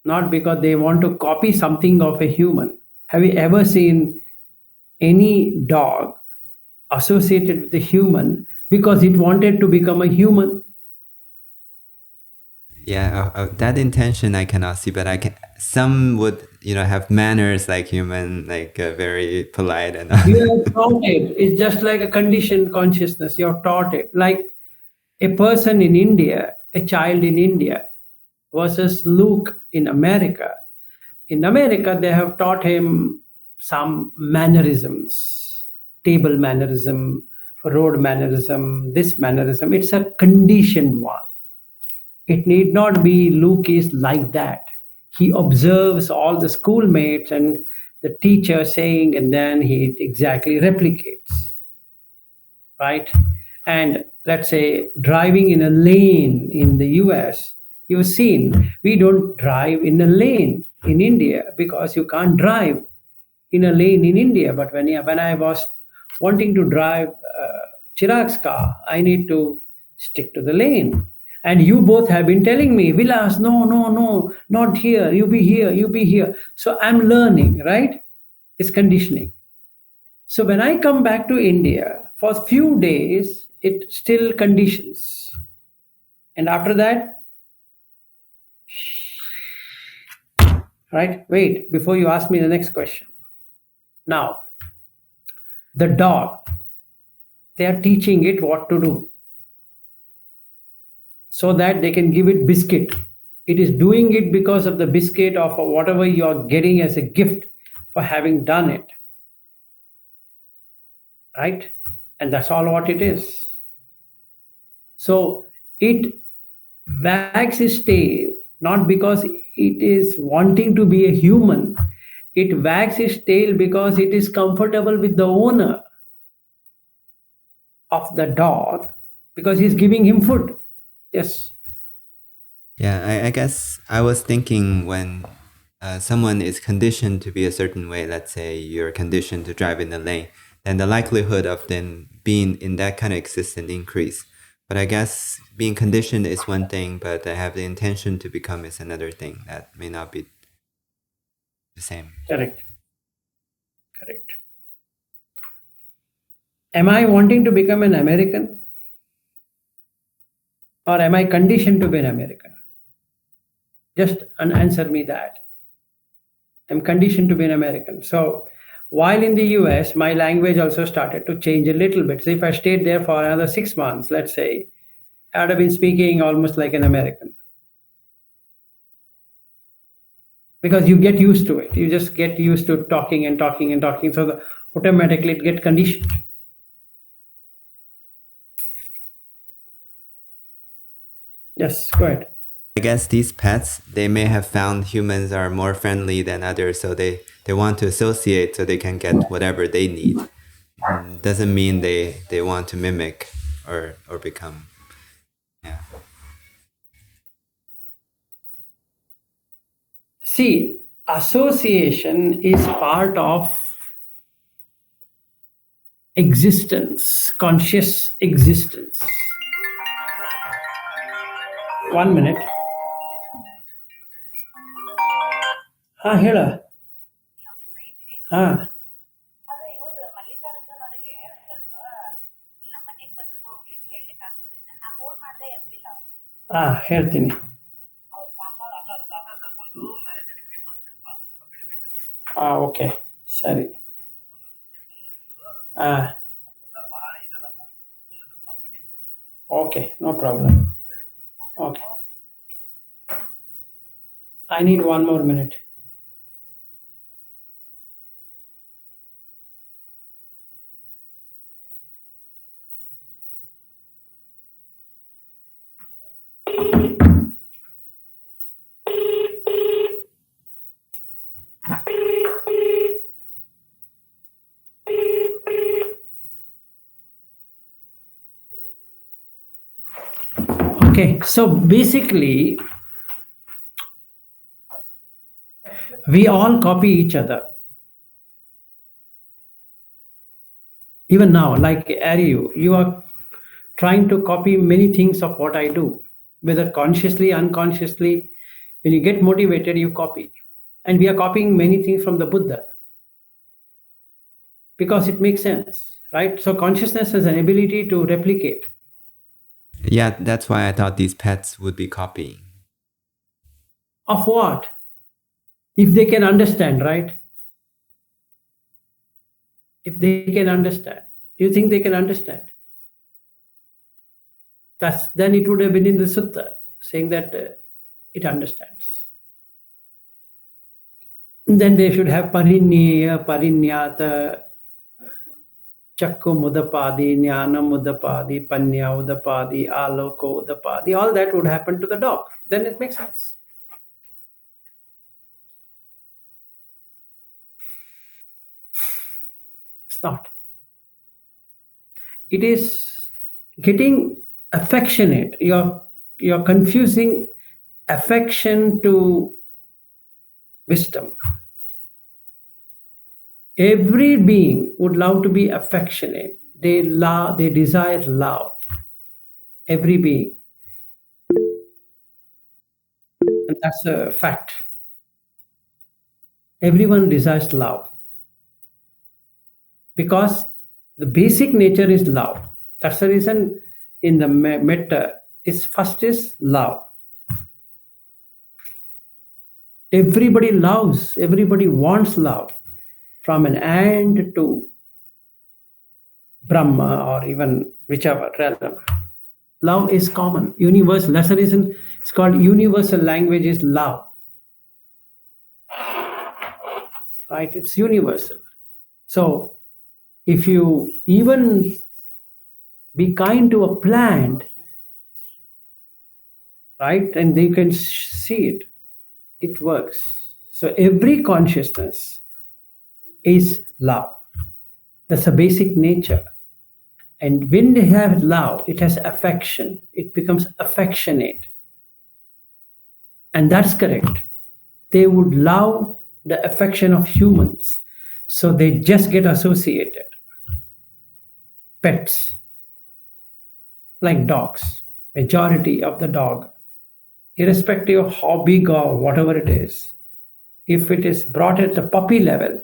not because they want to copy something of a human. Have you ever seen any dog associated with a human because it wanted to become a human? Yeah, that intention I cannot see, but I can. Some would, have manners like human, like very polite and all. You are taught it. It's just like a conditioned consciousness. You're taught it. Like a person in India, a child in India versus Luke in America. In America, they have taught him some mannerisms, table mannerism, road mannerism, this mannerism. It's a conditioned one. It need not be Luke is like that. He observes all the schoolmates and the teacher saying, and then he exactly replicates, right? And let's say driving in a lane in the US, you've seen we don't drive in a lane in India because you can't drive in a lane in India. But when I was wanting to drive Chirag's car, I need to stick to the lane. And you both have been telling me, Vilas, no, no, no, not here. You be here, you be here. So I'm learning, right? It's conditioning. So when I come back to India for a few days, it still conditions. And after that, right? Wait, before you ask me the next question. Now, the dog, they are teaching it what to do so that they can give it biscuit. It is doing it because of the biscuit or for whatever you are getting as a gift for having done it. Right? And that's all what it is. So it wags its tail not because it is wanting to be a human. It wags its tail because it is comfortable with the owner of the dog because he's giving him food. Yes. Yeah, I guess I was thinking when someone is conditioned to be a certain way, let's say you're conditioned to drive in the lane, then the likelihood of them being in that kind of existence increase. But I guess being conditioned is one thing, but I have the intention to become is another thing that may not be the same. Correct. Correct. Am I wanting to become an American? Or am I conditioned to be an American? Just answer me that. I'm conditioned to be an American. So while in the US, my language also started to change a little bit. So if I stayed there for another 6 months, let's say, I would have been speaking almost like an American. Because you get used to it. You just get used to talking and talking and talking. So automatically it gets conditioned. Yes, go ahead. I guess these pets, they may have found humans are more friendly than others, so they want to associate so they can get whatever they need. Doesn't mean they want to mimic or become. Yeah. See, association is part of existence, conscious existence. 1 minute. ಹೇಳ ಹಾ ಹೇಳ್ತೀನಿ okay ಸರಿ okay no problem okay I need 1 more minute. Okay, so basically, we all copy each other. Even now, like Ariu, you are trying to copy many things of what I do. whether consciously, unconsciously. When you get motivated, you copy. And we are copying many things from the Buddha because it makes sense, right? So consciousness has an ability to replicate. Yeah, that's why I thought these pets would be copying. Of what? If they can understand, right? If they can understand. Do you think they can understand? Then it would have been in the sutta saying that it understands. Then they should have parinyaya, parinyata, chakku mudapadi, jnana mudapadi, panya udapadi, aloko udapadi. All that would happen to the dog. Then it makes sense. It's not. It is getting affectionate. You're confusing affection to wisdom. Every being would love to be affectionate. They desire love. Every being. And that's a fact. Everyone desires love. Because the basic nature is love. That's the reason in the metta, is first is love. Everybody loves, everybody wants love. From an ant to Brahma or even whichever realm. Love is common, universal. That's the reason it's called universal language is love. Right? It's universal. So if you even be kind to a plant, right, and they can see it, it works. So every consciousness is love. That's a basic nature. And when they have love, it has affection. It becomes affectionate. And that's correct. They would love the affection of humans. So they just get associated. Pets, like dogs, majority of the dog, irrespective of how big or whatever it is, if it is brought at the puppy level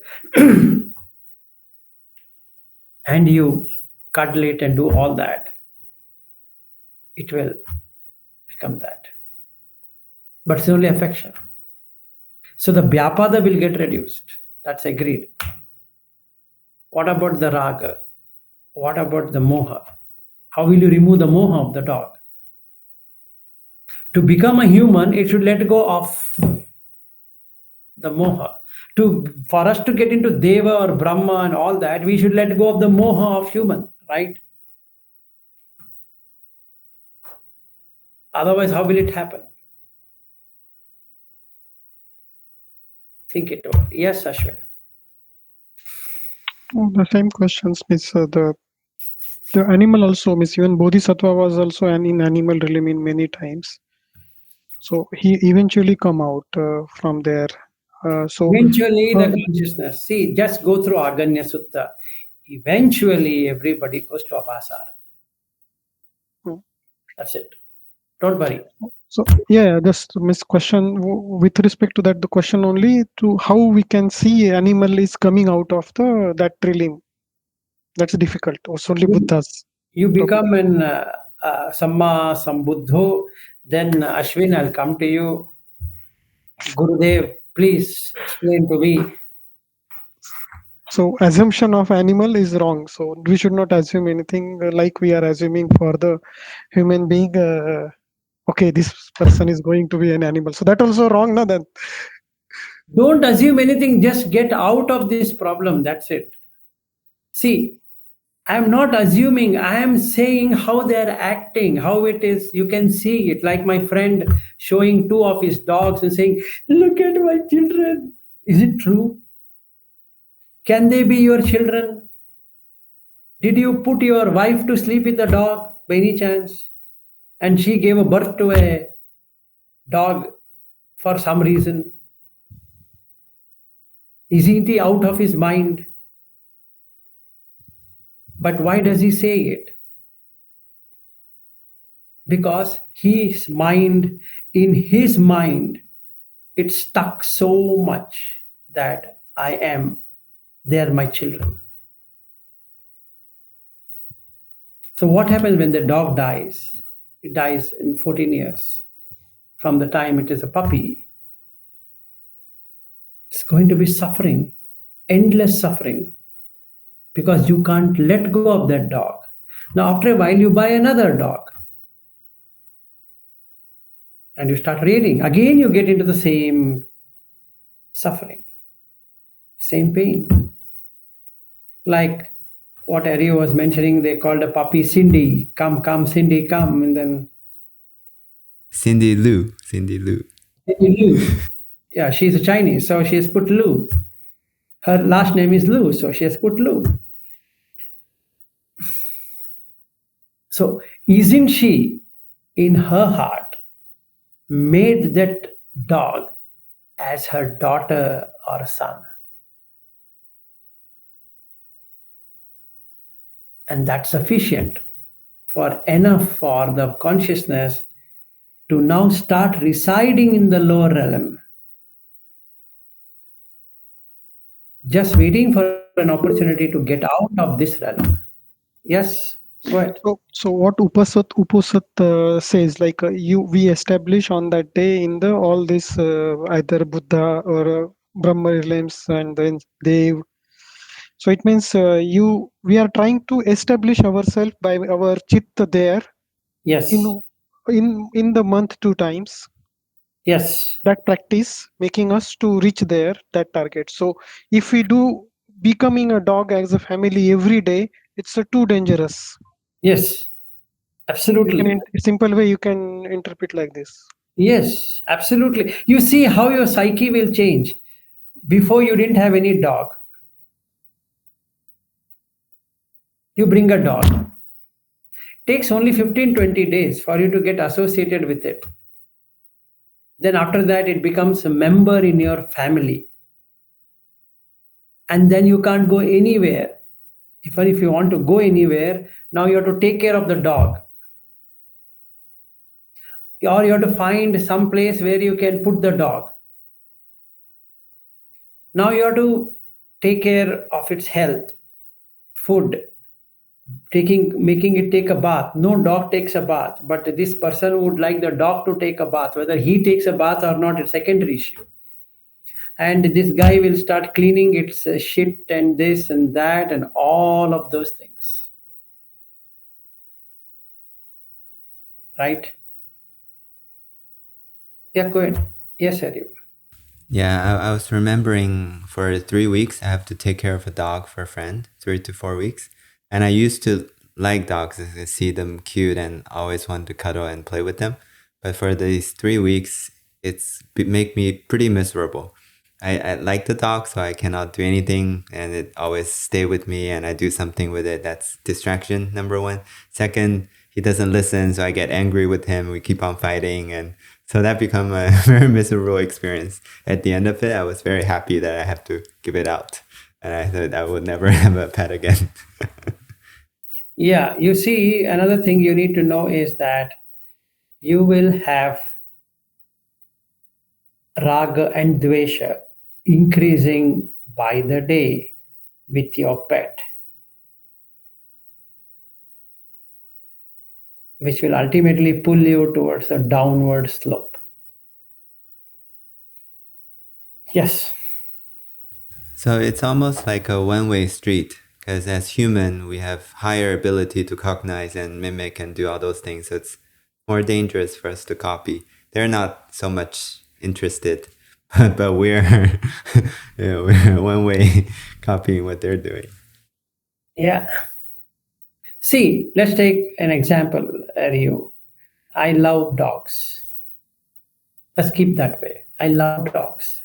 and you cuddle it and do all that, it will become that. But it's only affection. So the vyapada will get reduced. That's agreed. What about the raga? What about the moha? How will you remove the moha of the dog? To become a human, it should let go of the moha. For us to get into Deva or Brahma and all that, we should let go of the moha of human, right? Otherwise, how will it happen? Think it over. Yes, Ashwin. Oh, the same questions, Miss. The animal also, Miss. Even Bodhisattva was also in animal realm in many times. So he eventually come out from there. Eventually, the consciousness. See, just go through Aganya Sutta. Eventually, everybody goes to Abhasara. That's it. Don't worry. So yeah, just Miss question with respect to that. The question only to how we can see animal is coming out of that realm. That's difficult. It's only Buddhas. You become an Samma Sambuddho, then Ashwin, I'll come to you. Gurudev, please explain to me. So assumption of animal is wrong. So we should not assume anything like we are assuming for the human being. Okay, this person is going to be an animal. So that also wrong, na? Then don't assume anything. Just get out of this problem. That's it. See, I'm not assuming. I am saying how they're acting, how it is. You can see it. Like my friend showing two of his dogs and saying, "Look at my children." Is it true? Can they be your children? Did you put your wife to sleep with the dog by any chance? And she gave a birth to a dog for some reason. Isn't he out of his mind? But why does he say it? because in his mind, it stuck so much that they are my children. So what happens when the dog dies? It dies in 14 years from the time it is a puppy. It's going to be suffering, endless suffering, because you can't let go of that dog. Now, after a while, you buy another dog and you start rearing. Again, you get into the same suffering, same pain. Like what Ari was mentioning, they called a puppy Cindy. Come, come, Cindy, come. And then Cindy Lou. Cindy Lou. Lu. Yeah, she's a Chinese, so she has put Lu. Her last name is Lu, so she has put Lu. So isn't she, in her heart, made that dog as her daughter or son? And that's sufficient for enough for the consciousness to now start residing in the lower realm, just waiting for an opportunity to get out of this realm. Yes, go ahead. So what Uposat says, like we establish on that day in the all this either Buddha or Brahma realms and then Dev. So it means we are trying to establish ourselves by our chitta there Yes, in the month 2 times. yes, That practice making us to reach there that target. So if we do becoming a dog as a family every day, it's too dangerous. yes, You can absolutely. simple way you can interpret like this. Yes, absolutely. You see how your psyche will change. Before you didn't have any dog. You bring a dog. Takes only 15-20 days for you to get associated with it. Then after that, it becomes a member in your family. And then you can't go anywhere. Even if you want to go anywhere, now you have to take care of the dog. Or you have to find some place where you can put the dog. Now you have to take care of its health, food, making it take a bath. No dog takes a bath, but this person would like the dog to take a bath. Whether he takes a bath or not, it's a secondary issue. And this guy will start cleaning its shit and this and that and all of those things, right? Yeah, go ahead. Yes, Harry. Yeah, I was remembering for 3 weeks, I have to take care of a dog for a friend, 3 to 4 weeks. And I used to like dogs, I see them cute and always want to cuddle and play with them. But for these 3 weeks, make me pretty miserable. I like the dog, so I cannot do anything, and it always stay with me, and I do something with it. That's distraction, number one. Second, he doesn't listen, so I get angry with him. We keep on fighting, and so that become a very miserable experience. At the end of it, I was very happy that I have to give it out, and I thought I would never have a pet again. Yeah, you see, another thing you need to know is that you will have raga and dvesha increasing by the day with your pet, which will ultimately pull you towards a downward slope. Yes. So it's almost like a one-way street, because as human, we have higher ability to cognize and mimic and do all those things. So it's more dangerous for us to copy. They're not so much interested, but we're we're one way copying what they're doing. Yeah. See, let's take an example, Rio. I love dogs. Let's keep that way. I love dogs.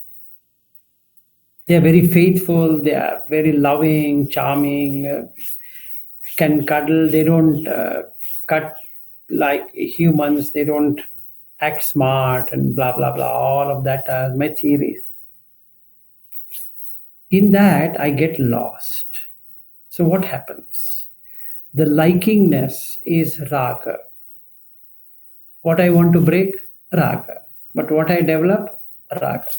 They are very faithful. They are very loving, charming, can cuddle. They don't cut like humans. They don't act smart and blah, blah, blah. All of that are my theories. In that, I get lost. So what happens? The likingness is raga. What I want to break? Raga. But what I develop? Raga.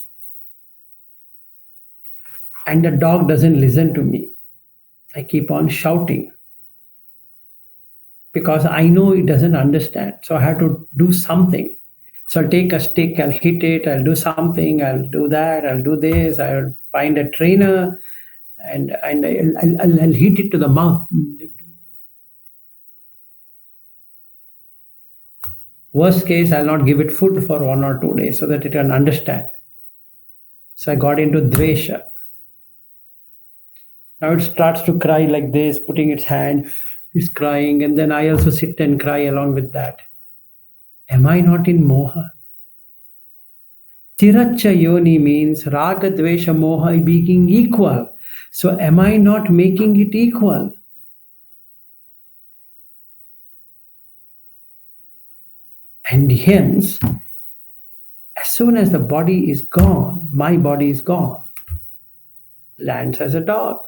And the dog doesn't listen to me. I keep on shouting because I know it doesn't understand. So I have to do something. So I'll take a stick, I'll hit it, I'll do something, I'll do that, I'll do this, I'll find a trainer, and I'll hit it to the mouth. Worst case, I'll not give it food for 1 or 2 days so that it can understand. So I got into dvesha. Now it starts to cry like this, putting its hand, it's crying, and then I also sit and cry along with that. Am I not in moha? Tiracha yoni means raga, dvesha, moha being equal. So am I not making it equal? And hence, as soon as the body is gone, my body is gone, lands as a dog.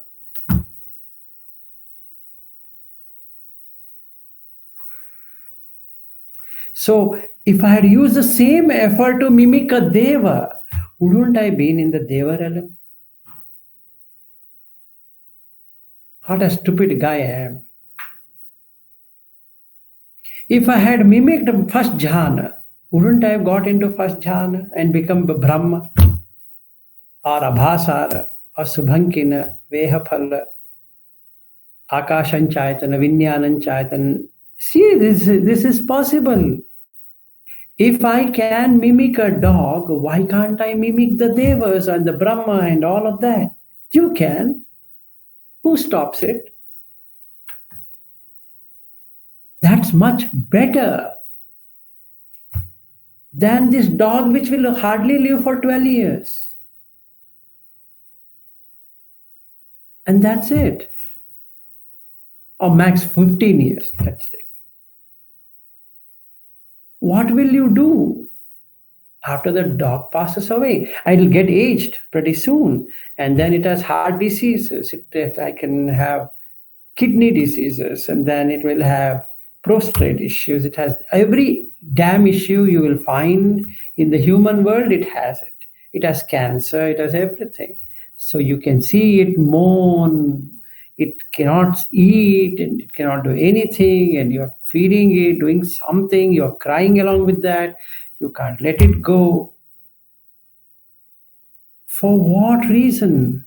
So if I had used the same effort to mimic a deva, wouldn't I been in the deva realm? What a stupid guy I am. If I had mimicked first jhana, wouldn't I have got into first jhana and become Brahma or Abhasara or Subhankina, Vehaphala, Akashan Chayatana, Vinyanan Chayatana? See, this is possible. If I can mimic a dog, why can't I mimic the Devas and the Brahma and all of that? You can. Who stops it? That's much better than this dog which will hardly live for 12 years. And that's it. Or max 15 years, let's take. What will you do after the dog passes away? It'll get aged pretty soon, and then it has heart diseases. I can have kidney diseases, and then it will have prostate issues. It has every damn issue you will find in the human world. It has it. It has cancer. It has everything. So you can see it moan. It cannot eat and it cannot do anything, and you're feeding it, doing something, you're crying along with that. You can't let it go. For what reason?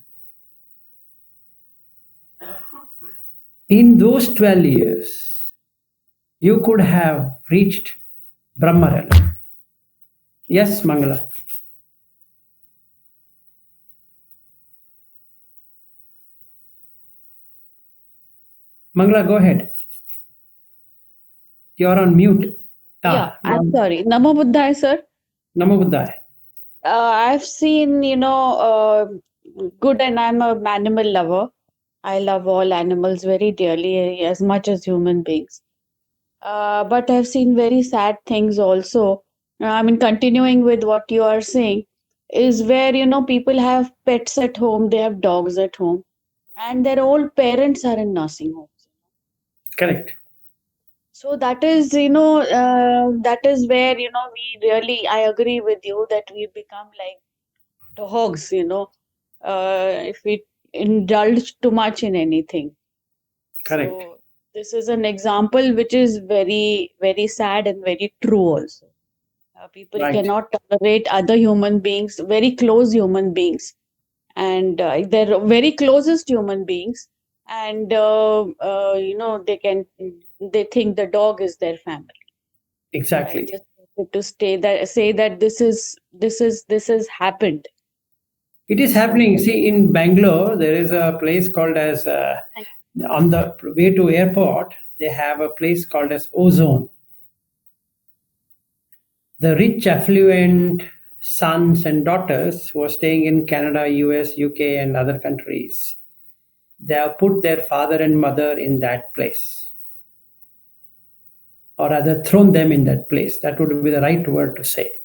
In those 12 years, you could have reached Brahma realm. Yes, Mangala. Mangala, go ahead. You're on mute. Yeah, I'm sorry. Namo Buddhaya, sir. Namo Buddhaya. I've seen, good, and I'm a animal lover. I love all animals very dearly, as much as human beings. But I've seen very sad things also. I mean, continuing with what you are saying, is where, people have pets at home, they have dogs at home, and their old parents are in nursing homes. Correct. So that is, that is where, we really, I agree with you that we become like dogs, if we indulge too much in anything. Correct. So this is an example which is very, very sad and very true also. People Right. cannot tolerate other human beings, very close human beings, and they're very closest human beings, and they think the dog is their family. Exactly. I just wanted to say that this has happened. It is happening. See, in Bangalore, there is a place called as, on the way to airport, they have a place called as Ozone. The rich, affluent sons and daughters who are staying in Canada, US, UK, and other countries, they have put their father and mother in that place. Or rather, thrown them in that place. That would be the right word to say.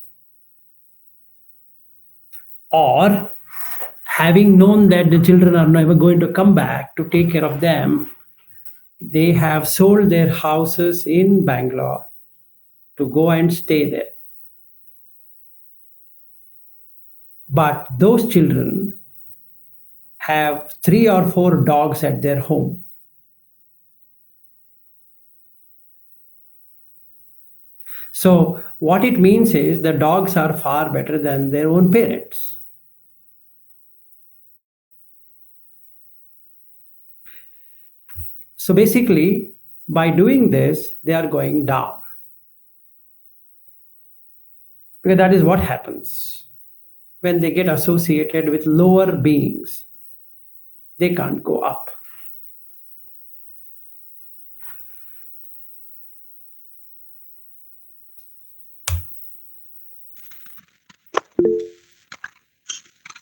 Or, having known that the children are never going to come back to take care of them, they have sold their houses in Bangalore to go and stay there. But those children have 3 or 4 dogs at their home. So, what it means is the dogs are far better than their own parents. So, basically, by doing this, they are going down. Because that is what happens when they get associated with lower beings. They can't go up.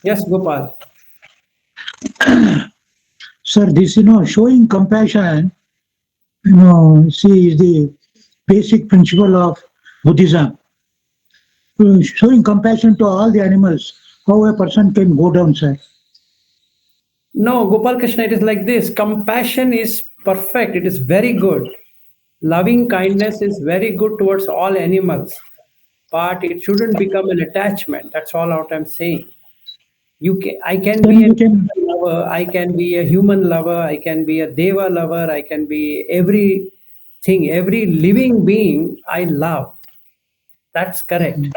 Yes, Gopal. Sir, this, showing compassion, see, is the basic principle of Buddhism. Showing compassion to all the animals, how a person can go down, sir. No, Gopal Krishna, it is like this. Compassion is perfect. It is very good. Loving kindness is very good towards all animals, but it shouldn't become an attachment. That's all what I'm saying. I can Then be a we can, lover, I can be a human lover, I can be a deva lover, I can be everything, every living being I love. That's correct.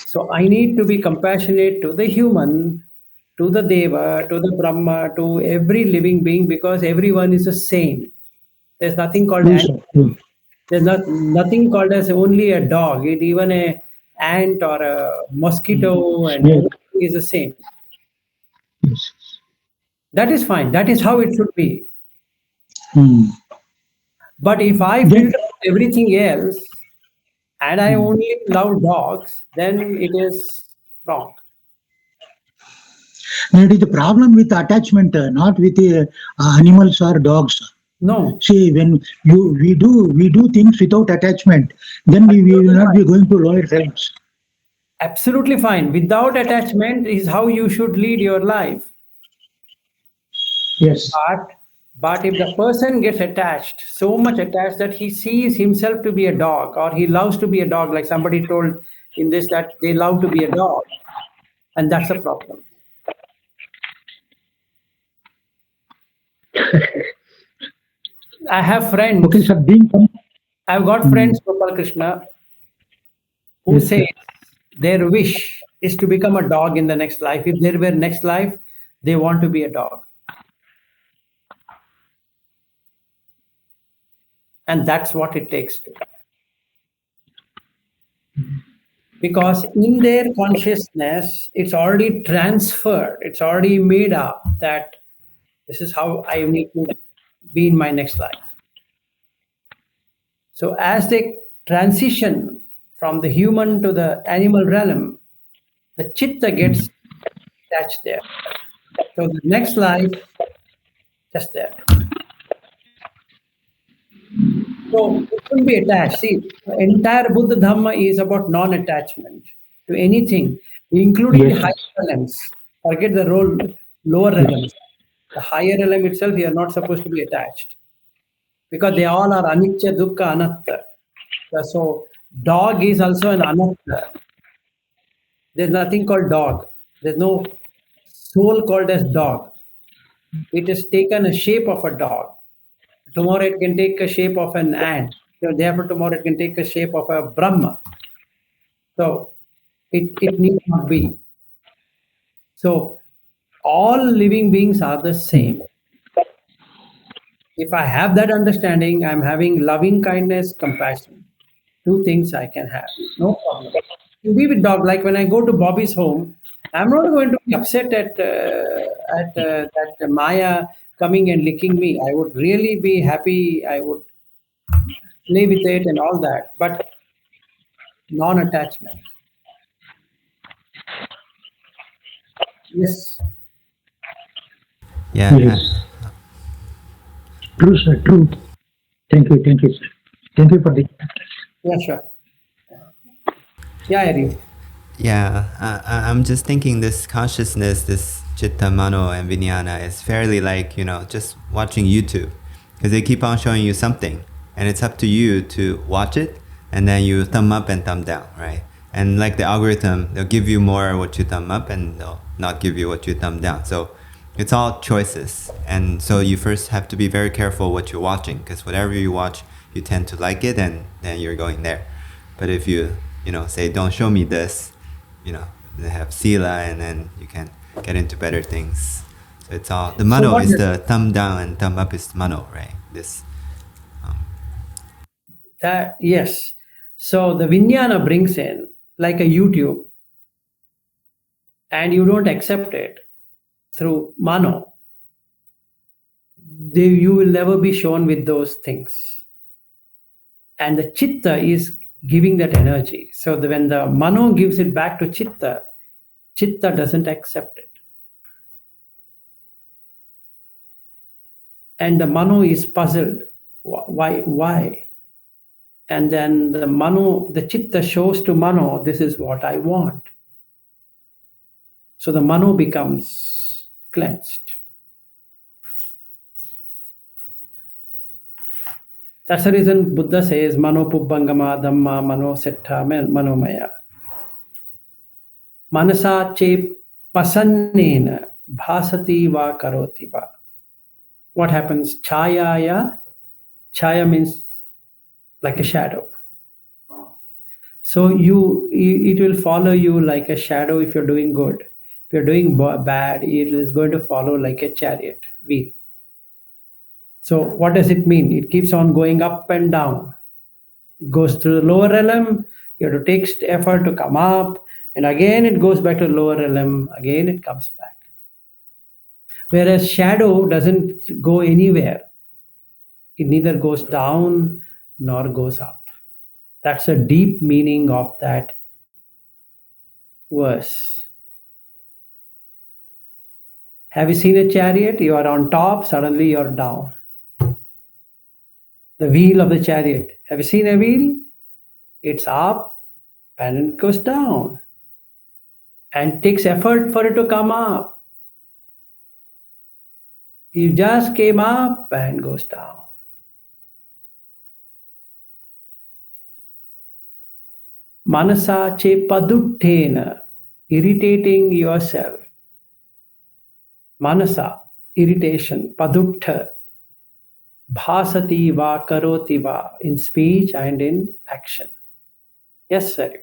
So I need to be compassionate to the human, to the deva, to the Brahma, to every living being because everyone is the same. There's nothing called true, sir, true. there's nothing called as only a dog. It even a ant or a mosquito and Snake. everything is the same. Yes. That is fine. That is how it should be. Hmm. But if I Then, filter out everything else and I only love dogs, then it is wrong. it is the problem with attachment, not with animals or dogs. No, See, when we do things without attachment, then we will absolutely not fine. be going to lower realms. Absolutely fine. Without attachment is how you should lead your life. Yes. But if the person gets attached, so much attached that he sees himself to be a dog or he loves to be a dog, like somebody told in this that they love to be a dog, and that's a problem. I have friends. Okay, sir. I've got friends, Gopal Krishna, who Yes, say sir. their wish is to become a dog in the next life. If there were next life, they want to be a dog. And that's what it takes to. Because in their consciousness, it's already transferred, it's already made up that this is how I need to be in my next life. So as they transition from the human to the animal realm, the chitta gets attached there. So the next life, just there. So it shouldn't be attached. See, the entire Buddha Dhamma is about non-attachment to anything, including the Yes, sir. higher realms. Forget the lower realms. The higher realm itself, you are not supposed to be attached because they all are anicca, dukkha, anatta. So dog is also an anatta. There's nothing called dog. There's no soul called as dog. It has taken a shape of a dog. Tomorrow it can take a shape of an ant. So therefore tomorrow it can take a shape of a Brahma. So it need not be. So all living beings are the same. If I have that understanding, I'm having loving kindness, compassion. Two things I can have. No problem. To be with dog, like when I go to Bobby's home, I'm not going to be upset at that Maya coming and licking me. I would really be happy. I would play with it and all that, but non-attachment. Yes, Yeah, Yes. True, sir. True. Thank you, sir. Thank you for the. yeah, sure. Yeah, Ari. yeah. I'm just thinking this consciousness, this chitta, mano, and vijnana is fairly like, just watching YouTube because they keep on showing you something and it's up to you to watch it and then you thumb up and thumb down, right? And like the algorithm, they'll give you more what you thumb up and they'll not give you what you thumb down. So it's all choices. And so you first have to be very careful what you're watching, because whatever you watch, you tend to like it and then you're going there. But if you say, don't show me this, they have sila, and then you can get into better things. So it's all, the mano is the thumb down and thumb up is mano, right? That, yes. So the Vijnana brings in like a YouTube, and you don't accept it through mano, you will never be shown with those things. And the chitta is giving that energy. So when the mano gives it back to chitta, chitta doesn't accept it. And the mano is puzzled. Why? And then the chitta shows to mano, this is what I want. So the mano becomes cleansed. That's the reason Buddha says, mano pubbangama dhamma mano settha manomaya. Manasa che pasannena bhasati va karoti va. What happens? Chaya means like a shadow. So it will follow you like a shadow if you're doing good. If you're doing bad, it is going to follow like a chariot wheel. So what does it mean? It keeps on going up and down. It goes to the lower realm, you have to take effort to come up, and again it goes back to lower realm, again it comes back. Whereas shadow doesn't go anywhere. It neither goes down nor goes up. That's a deep meaning of that verse. Have you seen a chariot? You are on top, suddenly you're down. The wheel of the chariot. Have you seen a wheel? It's up and it goes down. And takes effort for it to come up. You just came up and goes down. Manasa che paduttena, irritating yourself. Manasa, irritation, padutta, bhasati va karoti va, in speech and in action. Yes, sir.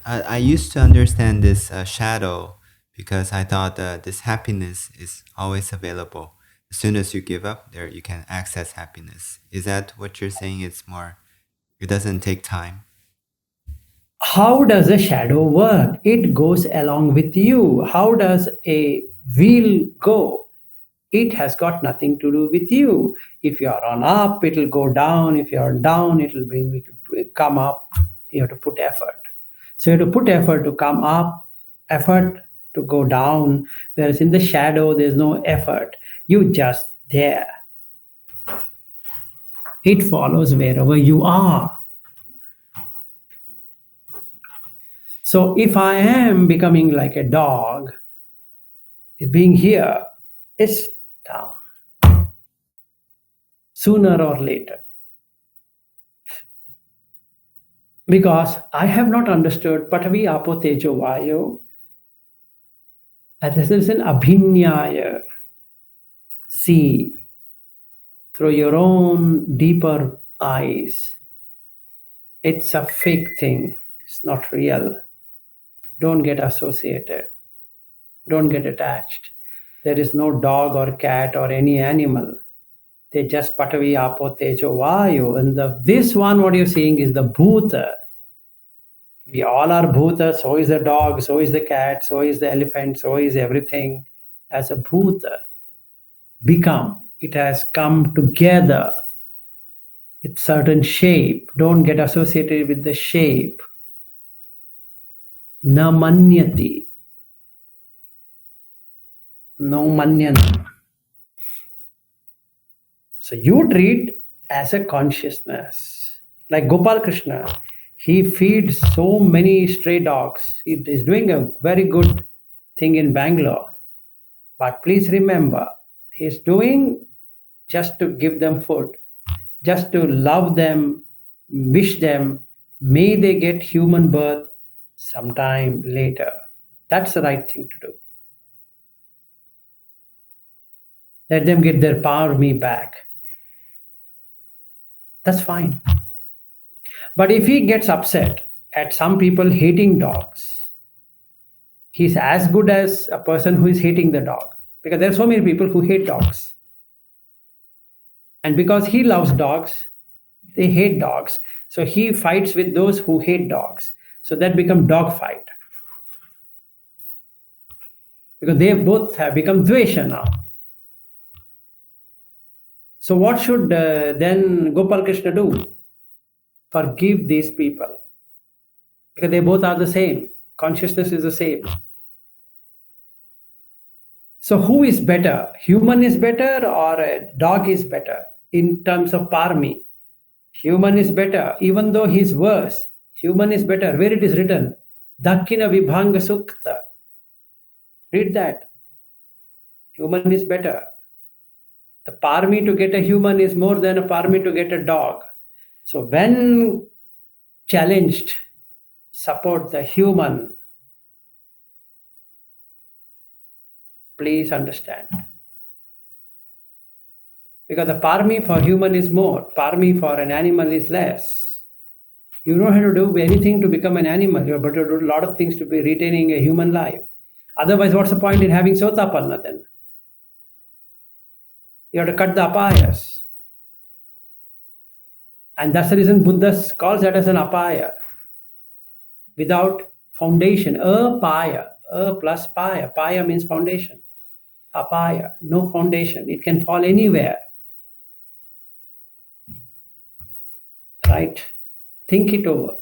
I used to understand this shadow because I thought this happiness is always available. As soon as you give up, there you can access happiness. Is that what you're saying? It doesn't take time. How does a shadow work? It goes along with you. How does a wheel go? It has got nothing to do with you. If you are on up, it will go down. If you are down, it will come up. You have to put effort. So you have to put effort to come up, effort to go down. Whereas in the shadow, there's no effort. You just there. It follows wherever you are. So if I am becoming like a dog, it's being here, it's down. Sooner or later. Because I have not understood Patavi Apo Tejo Vayo. This is an abhinyaya. See through your own deeper eyes. It's a fake thing. It's not real. Don't get associated. Don't get attached. There is no dog or cat or any animal. They just Patavi Apo Tejo Vayu. And this one, what you're seeing is the Bhuta. We all are Bhuta. So is the dog, so is the cat, so is the elephant, so is everything as a Bhuta. It has come together with certain shape. Don't get associated with the shape. Na manyati. No manyan. So you treat as a consciousness. Like Gopal Krishna, he feeds so many stray dogs. He is doing a very good thing in Bangalore. But please remember, he is doing just to give them food, just to love them, wish them, may they get human birth sometime later. That's the right thing to do. Let them get their power me back. That's fine. But if he gets upset at some people hating dogs, he's as good as a person who is hating the dog. Because there are so many people who hate dogs. And because he loves dogs, they hate dogs. So he fights with those who hate dogs. So that becomes dog fight. Because they both have become dvesha now. So what should then Gopal Krishna do? Forgive these people. Because they both are the same. Consciousness is the same. So who is better? Human is better or a dog is better in terms of parmi? Human is better, even though he is worse. Human is better. Where it is written? Dakkina Vibhanga Sukta. Read that. Human is better. The parmi to get a human is more than a parmi to get a dog. So when challenged, support the human. Please understand. Because the parmi for human is more, parmi for an animal is less. You don't have to do anything to become an animal, you have to do a lot of things to be retaining a human life. Otherwise, what's the point in having sotapanna then? You have to cut the apayas. And that's the reason Buddha calls that as an apaya. Without foundation, apaya, a plus paya. Paya means foundation. Apaya, no foundation. It can fall anywhere. Right? Think it over.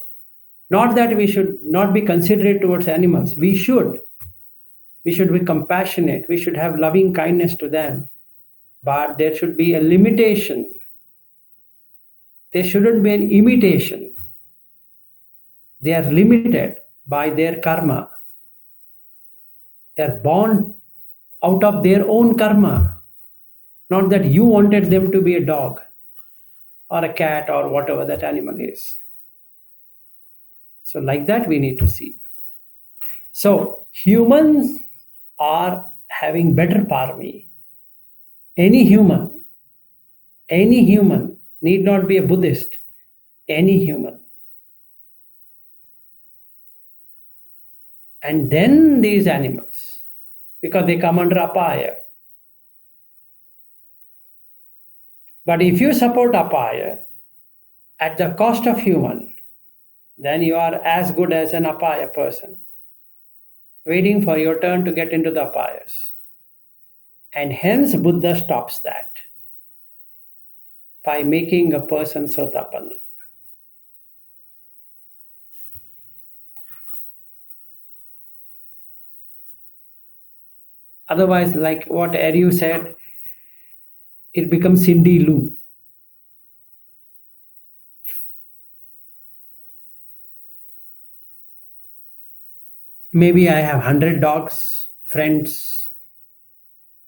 Not that we should not be considerate towards animals. We should. We should be compassionate. We should have loving kindness to them. But there should be a limitation. There shouldn't be an imitation. They are limited by their karma. They are born out of their own karma. Not that you wanted them to be a dog or a cat or whatever that animal is. So like that we need to see. So humans are having better parmi. Any human need not be a Buddhist, any human. And then these animals, because they come under apaya. But if you support apaya at the cost of human, then you are as good as an apaya person, waiting for your turn to get into the apayas. And hence Buddha stops that by making a person sotapanna. Otherwise, like what Aryu said, it becomes Cindy Lou. Maybe I have 100 dogs, friends,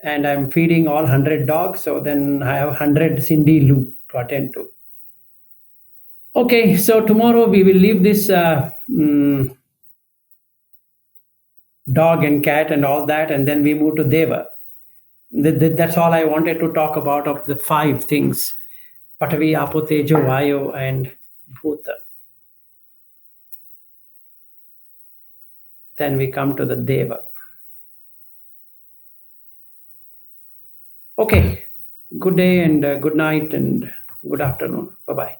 and I'm feeding all 100 dogs, so then I have 100 Cindy Lou to attend to. Okay, so tomorrow we will leave this dog and cat and all that, and then we move to Deva. That's all I wanted to talk about of the 5 things: Patavi, Apo, Tejo, Vayu, and Bhuta. Then we come to the Deva. Okay, good day and good night and good afternoon. Bye-bye.